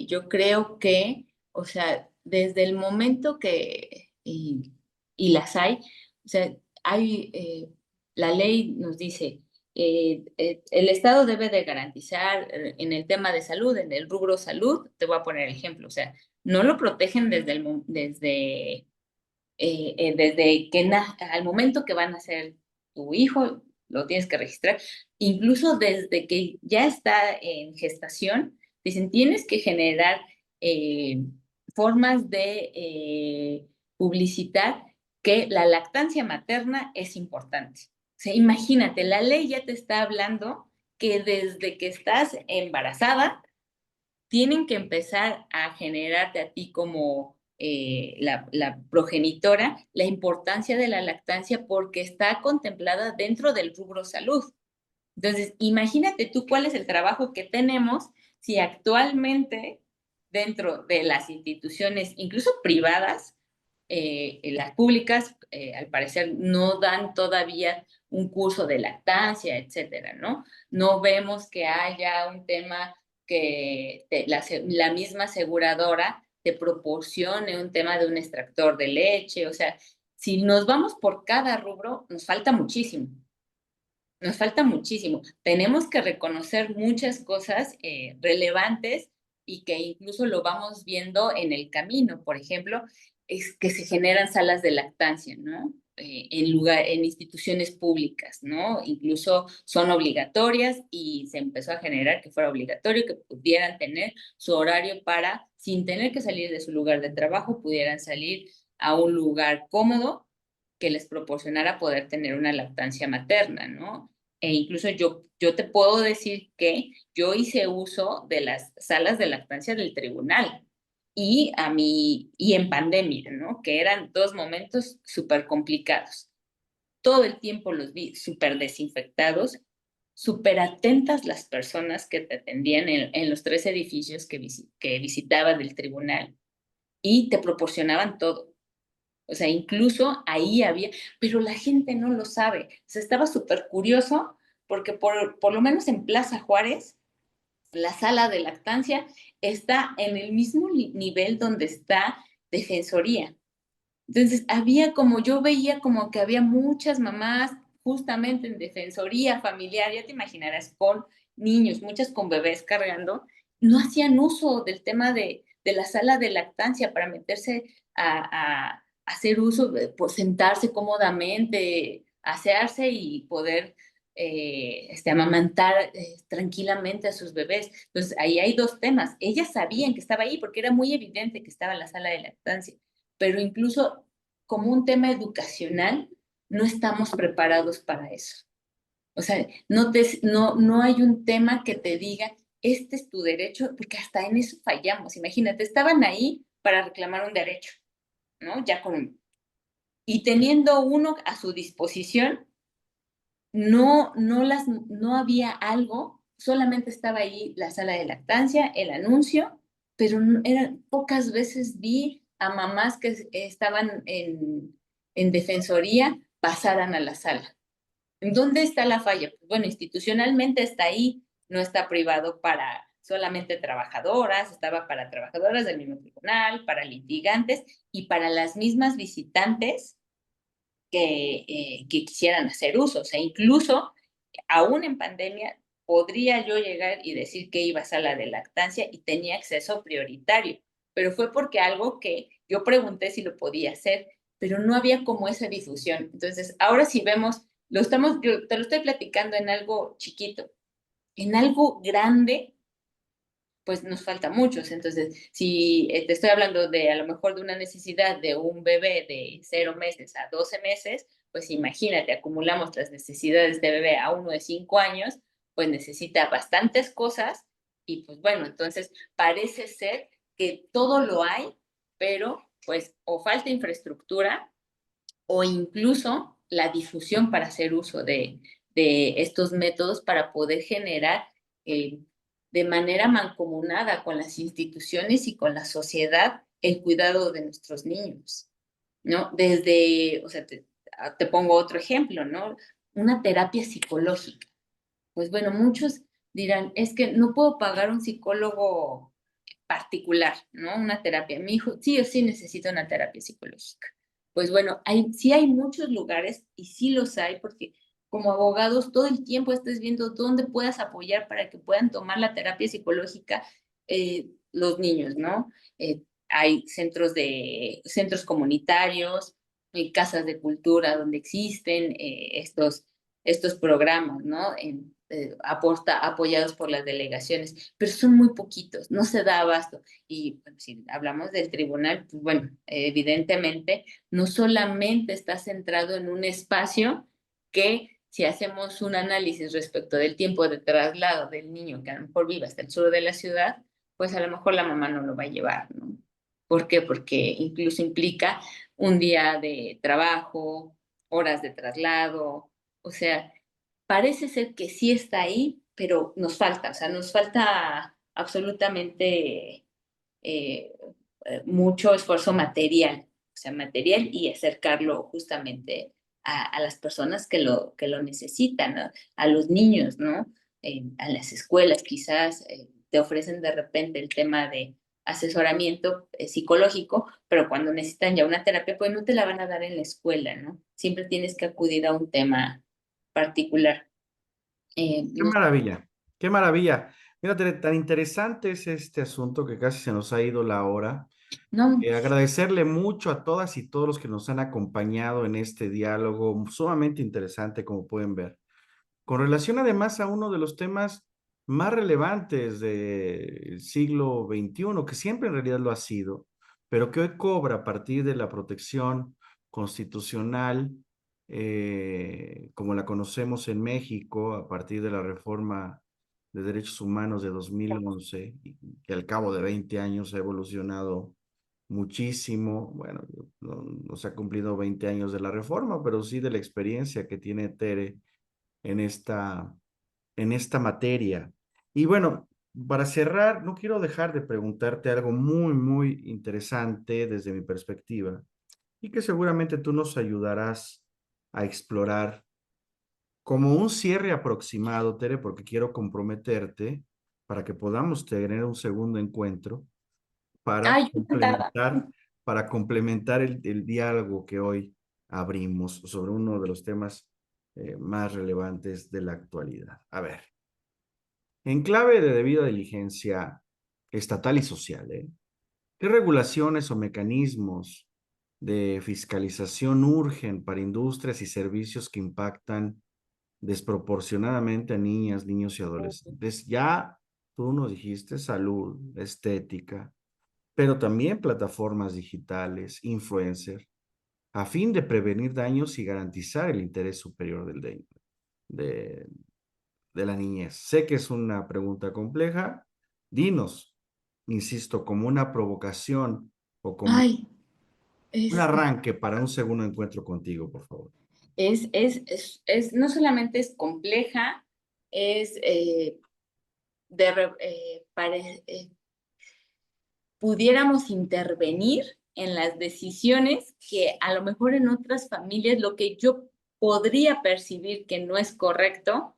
yo creo que, o sea, desde el momento que, y las hay, o sea, la ley nos dice, el Estado debe de garantizar en el tema de salud, en el rubro salud, te voy a poner ejemplo, o sea, no lo protegen desde que al momento que van a hacer tu hijo lo tienes que registrar. Incluso desde que ya está en gestación, dicen, tienes que generar formas de publicitar que la lactancia materna es importante. O sea, imagínate, la ley ya te está hablando que desde que estás embarazada, tienen que empezar a generarte a ti como la progenitora la importancia de la lactancia porque está contemplada dentro del rubro salud. Entonces, imagínate tú cuál es el trabajo que tenemos si actualmente dentro de las instituciones, incluso privadas, las públicas, al parecer, no dan todavía un curso de lactancia, etcétera, ¿no? No vemos que haya un tema que la misma aseguradora te proporcione un tema de un extractor de leche, o sea, si nos vamos por cada rubro, nos falta muchísimo. Nos falta muchísimo. Tenemos que reconocer muchas cosas relevantes y que incluso lo vamos viendo en el camino. Por ejemplo, es que se generan salas de lactancia, ¿no? En instituciones públicas, ¿no? Incluso son obligatorias y se empezó a generar que fuera obligatorio que pudieran tener su horario para, sin tener que salir de su lugar de trabajo, pudieran salir a un lugar cómodo que les proporcionara poder tener una lactancia materna, ¿no? E incluso yo te puedo decir que yo hice uso de las salas de lactancia del tribunal y en pandemia, ¿no? Que eran dos momentos súper complicados. Todo el tiempo los vi súper desinfectados, súper atentas las personas que te atendían en los tres edificios que visitaba del tribunal y te proporcionaban todo. O sea, incluso ahí había, pero la gente no lo sabe. O sea, estaba súper curioso porque por lo menos en Plaza Juárez, la sala de lactancia está en el mismo nivel donde está Defensoría. Entonces, había como, yo veía como que había muchas mamás justamente en Defensoría familiar, ya te imaginarás, con niños, muchas con bebés cargando, no hacían uso del tema de la sala de lactancia para meterse a hacer uso, por sentarse cómodamente, asearse y poder amamantar tranquilamente a sus bebés. Entonces, ahí hay dos temas. Ellas sabían que estaba ahí porque era muy evidente que estaba en la sala de lactancia, pero incluso como un tema educacional, no estamos preparados para eso. O sea, no hay un tema que te diga, este es tu derecho, porque hasta en eso fallamos. Imagínate, estaban ahí para reclamar un derecho, ¿no? Y teniendo uno a su disposición, no había algo, solamente estaba ahí la sala de lactancia, el anuncio, pero eran pocas veces vi a mamás que estaban en defensoría pasaran a la sala. ¿Dónde está la falla? Pues bueno, institucionalmente está ahí, no está privado para solamente trabajadoras, estaba para trabajadoras del mismo tribunal, para litigantes y para las mismas visitantes que quisieran hacer uso. O sea, incluso aún en pandemia podría yo llegar y decir que iba a sala de lactancia y tenía acceso prioritario, pero fue porque algo que yo pregunté si lo podía hacer, pero no había como esa difusión. Entonces, ahora sí vemos, yo te lo estoy platicando en algo chiquito, en algo grande pues nos falta muchos. Entonces, si te estoy hablando de a lo mejor de una necesidad de un bebé de 0 meses a 12 meses, pues imagínate, acumulamos las necesidades de bebé a uno de 5 años, pues necesita bastantes cosas y pues bueno, entonces parece ser que todo lo hay, pero pues o falta infraestructura o incluso la difusión para hacer uso de estos métodos para poder generar eh, de manera mancomunada con las instituciones y con la sociedad el cuidado de nuestros niños, ¿no? Desde, o sea, te pongo otro ejemplo, ¿no? Una terapia psicológica. Pues bueno, muchos dirán, es que no puedo pagar un psicólogo particular, ¿no? Una terapia. Mi hijo sí o sí necesita una terapia psicológica. Pues bueno, sí hay muchos lugares y sí los hay porque como abogados todo el tiempo estás viendo dónde puedas apoyar para que puedan tomar la terapia psicológica los niños, ¿no? Hay centros comunitarios, casas de cultura donde existen estos programas, ¿no? Apoyados por las delegaciones, pero son muy poquitos, no se da abasto. Y bueno, si hablamos del tribunal, pues bueno, evidentemente no solamente está centrado en un espacio que si hacemos un análisis respecto del tiempo de traslado del niño que a lo mejor vive hasta el sur de la ciudad, pues a lo mejor la mamá no lo va a llevar, ¿no? ¿Por qué? Porque incluso implica un día de trabajo, horas de traslado, o sea, parece ser que sí está ahí, pero nos falta, o sea, nos falta absolutamente eh, mucho esfuerzo material, o sea, material y acercarlo justamente a las personas que lo necesitan, ¿no? A los niños, ¿no? A las escuelas quizás te ofrecen de repente el tema de asesoramiento psicológico, pero cuando necesitan ya una terapia, pues no te la van a dar en la escuela, ¿no? Siempre tienes que acudir a un tema particular. Qué No, maravilla, qué maravilla. Mira, Tere, tan interesante es este asunto que casi se nos ha ido la hora. no, Agradecerle mucho a todas y todos los que nos han acompañado en este diálogo sumamente interesante, como pueden ver. Con relación además a uno de los temas más relevantes del siglo XXI, que siempre en realidad lo ha sido, pero que hoy cobra a partir de la protección constitucional, como la conocemos en México, a partir de la reforma de derechos humanos de 2011, y que al cabo de 20 años ha evolucionado muchísimo. Bueno, no se ha cumplido 20 años de la reforma, pero sí de la experiencia que tiene Tere en en esta materia. Y bueno, para cerrar, no quiero dejar de preguntarte algo muy interesante desde mi perspectiva y que seguramente tú nos ayudarás a explorar como un cierre aproximado, Tere, porque quiero comprometerte para que podamos tener un segundo encuentro para ay, yo encantada. para complementar el diálogo que hoy abrimos sobre uno de los temas más relevantes de la actualidad. A ver, en clave de debida diligencia estatal y social, ¿qué regulaciones o mecanismos de fiscalización urgen para industrias y servicios que impactan desproporcionadamente a niñas, niños y adolescentes? Ya tú nos dijiste salud, estética, pero también plataformas digitales, influencer, a fin de prevenir daños y garantizar el interés superior de, de la niñez. Sé que es una pregunta compleja. Dinos, insisto, como una provocación o como Ay, un es, arranque para un segundo encuentro contigo, por favor. no solamente es compleja, es pudiéramos intervenir en las decisiones que a lo mejor en otras familias lo que yo podría percibir que no es correcto,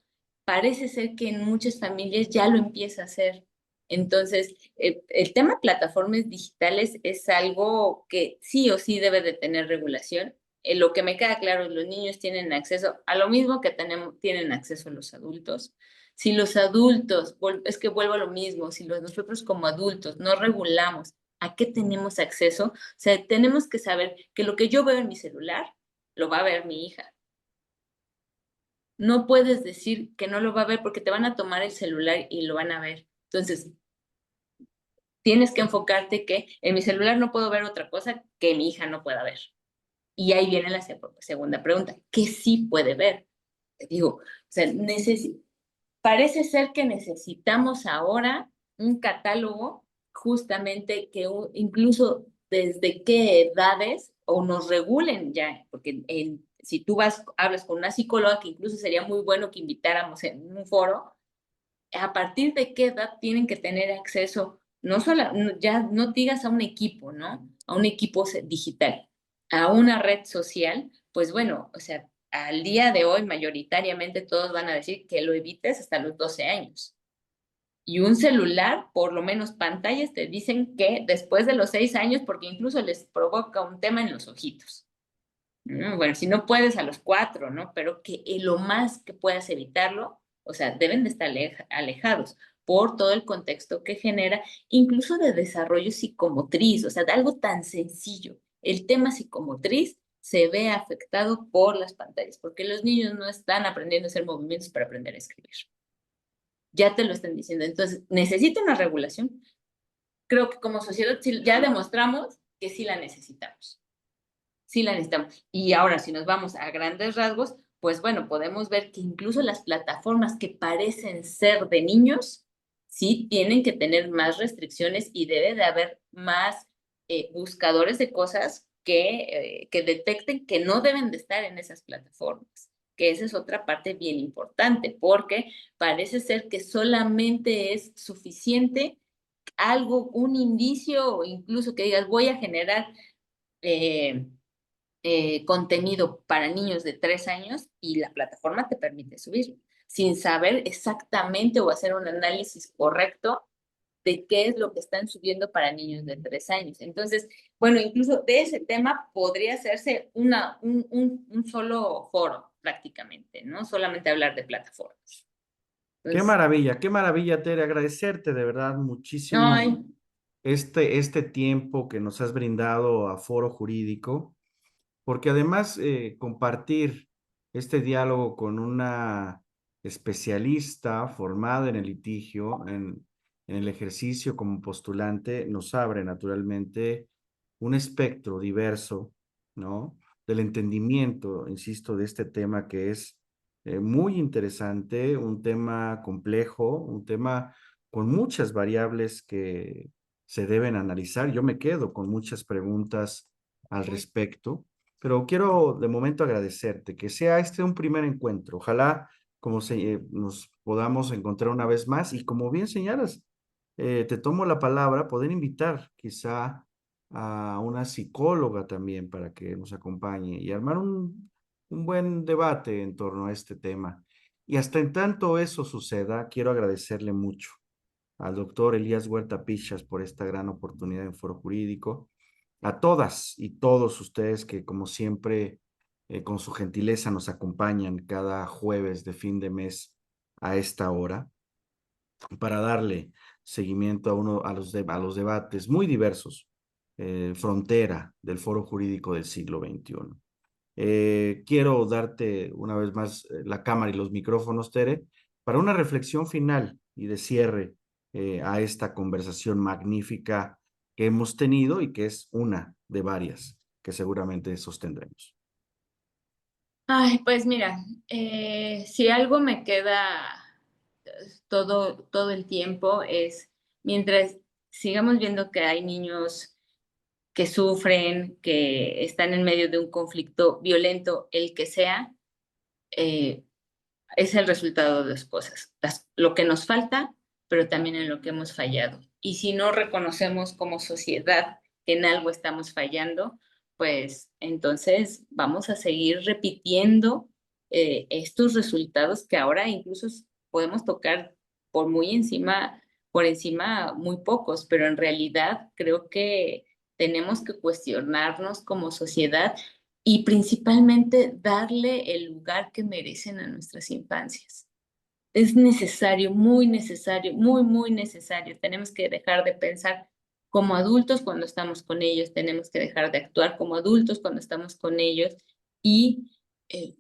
parece ser que en muchas familias ya lo empieza a hacer. Entonces, el tema de plataformas digitales es algo que sí o sí debe de tener regulación. Lo que me queda claro es que los niños tienen acceso a lo mismo que tienen acceso los adultos. Si los adultos, es que vuelvo a lo mismo, si nosotros como adultos no regulamos a qué tenemos acceso, o sea, tenemos que saber que lo que yo veo en mi celular, lo va a ver mi hija. No puedes decir que no lo va a ver porque te van a tomar el celular y lo van a ver. Entonces, tienes que enfocarte que en mi celular no puedo ver otra cosa que mi hija no pueda ver. Y ahí viene la segunda pregunta, ¿qué sí puede ver? Te digo, o sea, parece ser que necesitamos ahora un catálogo justamente que incluso desde qué edades o nos regulen ya, porque si tú hablas con una psicóloga, que incluso sería muy bueno que invitáramos en un foro, a partir de qué edad tienen que tener acceso, no solo, ya no digas a un equipo, ¿no? A un equipo digital, a una red social, pues bueno, o sea, al día de hoy mayoritariamente todos van a decir que lo evites hasta los 12 años. Y un celular, por lo menos pantallas, te dicen que después de los 6 años, porque incluso les provoca un tema en los ojitos. Bueno, si no puedes a los 4, ¿no? Pero que lo más que puedas evitarlo, o sea, deben de estar alejados por todo el contexto que genera, incluso de desarrollo psicomotriz, o sea, de algo tan sencillo. El tema psicomotriz se ve afectado por las pantallas, porque los niños no están aprendiendo a hacer movimientos para aprender a escribir. Ya te lo están diciendo. Entonces, necesita una regulación. Creo que como sociedad ya demostramos que sí la necesitamos. Sí la necesitamos. Y ahora, si nos vamos a grandes rasgos, pues bueno, podemos ver que incluso las plataformas que parecen ser de niños, sí tienen que tener más restricciones y debe de haber más buscadores de cosas que detecten que no deben de estar en esas plataformas. Que esa es otra parte bien importante, porque parece ser que solamente es suficiente algo, un indicio o incluso que digas, voy a generar eh, contenido para niños de 3 años y la plataforma te permite subirlo, sin saber exactamente o hacer un análisis correcto de qué es lo que están subiendo para niños de 3 años. Entonces, bueno, incluso de ese tema podría hacerse un solo foro prácticamente, ¿no? Solamente hablar de plataformas. Entonces, qué maravilla, Tere, agradecerte de verdad muchísimo ay, este tiempo que nos has brindado a Foro Jurídico, porque además compartir este diálogo con una especialista formada en el litigio, en el ejercicio como postulante, nos abre naturalmente un espectro diverso, ¿no? Del entendimiento, insisto, de este tema que es muy interesante, un tema complejo, un tema con muchas variables que se deben analizar. Yo me quedo con muchas preguntas al respecto, pero quiero de momento agradecerte, que sea este un primer encuentro. Ojalá nos podamos encontrar una vez más y como bien señalas, te tomo la palabra, poder invitar quizá a una psicóloga también para que nos acompañe y armar un buen debate en torno a este tema. Y hasta en tanto eso suceda, quiero agradecerle mucho al doctor Elías Huerta Pichas por esta gran oportunidad en Foro Jurídico, a todas y todos ustedes que como siempre con su gentileza nos acompañan cada jueves de fin de mes a esta hora para darle seguimiento a los debates muy diversos, frontera del Foro Jurídico del siglo XXI. Quiero darte una vez más la cámara y los micrófonos, Tere, para una reflexión final y de cierre a esta conversación magnífica que hemos tenido y que es una de varias que seguramente sostendremos. ay, pues mira, si algo me queda todo el tiempo es, mientras sigamos viendo que hay niños que sufren, que están en medio de un conflicto violento, el que sea, eh, es el resultado de dos cosas. Lo que nos falta, pero también en lo que hemos fallado. Y si no reconocemos como sociedad que en algo estamos fallando, pues entonces vamos a seguir repitiendo estos resultados que ahora incluso podemos tocar por encima muy pocos, pero en realidad creo que tenemos que cuestionarnos como sociedad y principalmente darle el lugar que merecen a nuestras infancias. Es necesario, muy necesario. Tenemos que dejar de pensar como adultos cuando estamos con ellos, tenemos que dejar de actuar como adultos cuando estamos con ellos y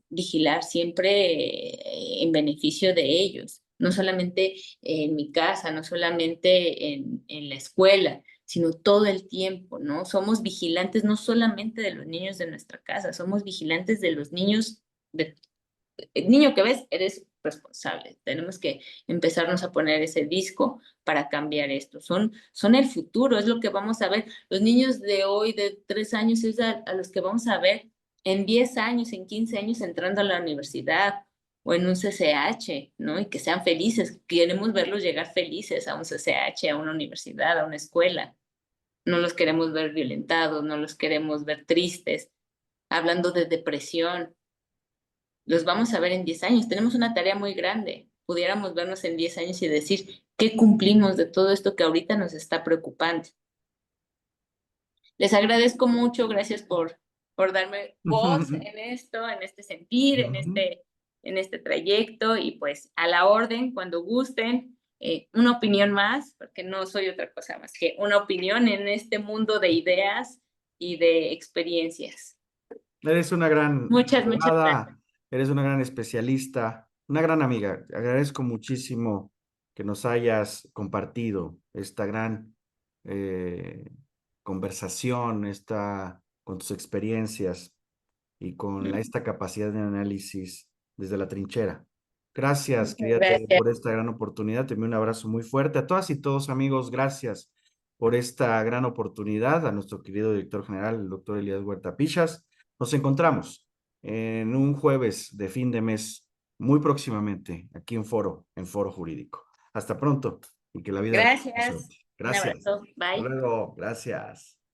vigilar siempre en beneficio de ellos, no solamente en mi casa, no solamente en la escuela, sino todo el tiempo, ¿no? Somos vigilantes no solamente de los niños de nuestra casa, somos vigilantes de los niños, el niño que ves, eres responsable. Tenemos que empezarnos a poner ese disco para cambiar esto. Son el futuro, es lo que vamos a ver. Los niños de hoy, de 3 años, es a los que vamos a ver en 10 años, en 15 años, entrando a la universidad o en un CCH, ¿no? Y que sean felices. Queremos verlos llegar felices a un CCH, a una universidad, a una escuela. No los queremos ver violentados, no los queremos ver tristes, hablando de depresión. Los vamos a ver en 10 años. Tenemos una tarea muy grande. Pudiéramos vernos en 10 años y decir, ¿qué cumplimos de todo esto que ahorita nos está preocupando? Les agradezco mucho, gracias por darme voz en esto, en este sentir, en este trayecto y pues a la orden, cuando gusten, una opinión más, porque no soy otra cosa más que una opinión en este mundo de ideas y de experiencias. Eres una gran Muchas, muchas gracias. abogada, eres una gran especialista, una gran amiga. Agradezco muchísimo que nos hayas compartido esta gran eh, conversación, con tus experiencias y con esta capacidad de análisis desde la trinchera. Gracias, Muchas querida Tere, gracias. por esta gran oportunidad. Te envío un abrazo muy fuerte. A todas y todos, amigos, gracias por esta gran oportunidad. A nuestro querido director general, el doctor Elías Huerta Pichas. Nos encontramos en un jueves de fin de mes muy próximamente aquí en Foro Jurídico. Hasta pronto y que la vida le dé Gracias. suerte. Un Gracias. abrazo. Hasta Bye. luego. Gracias.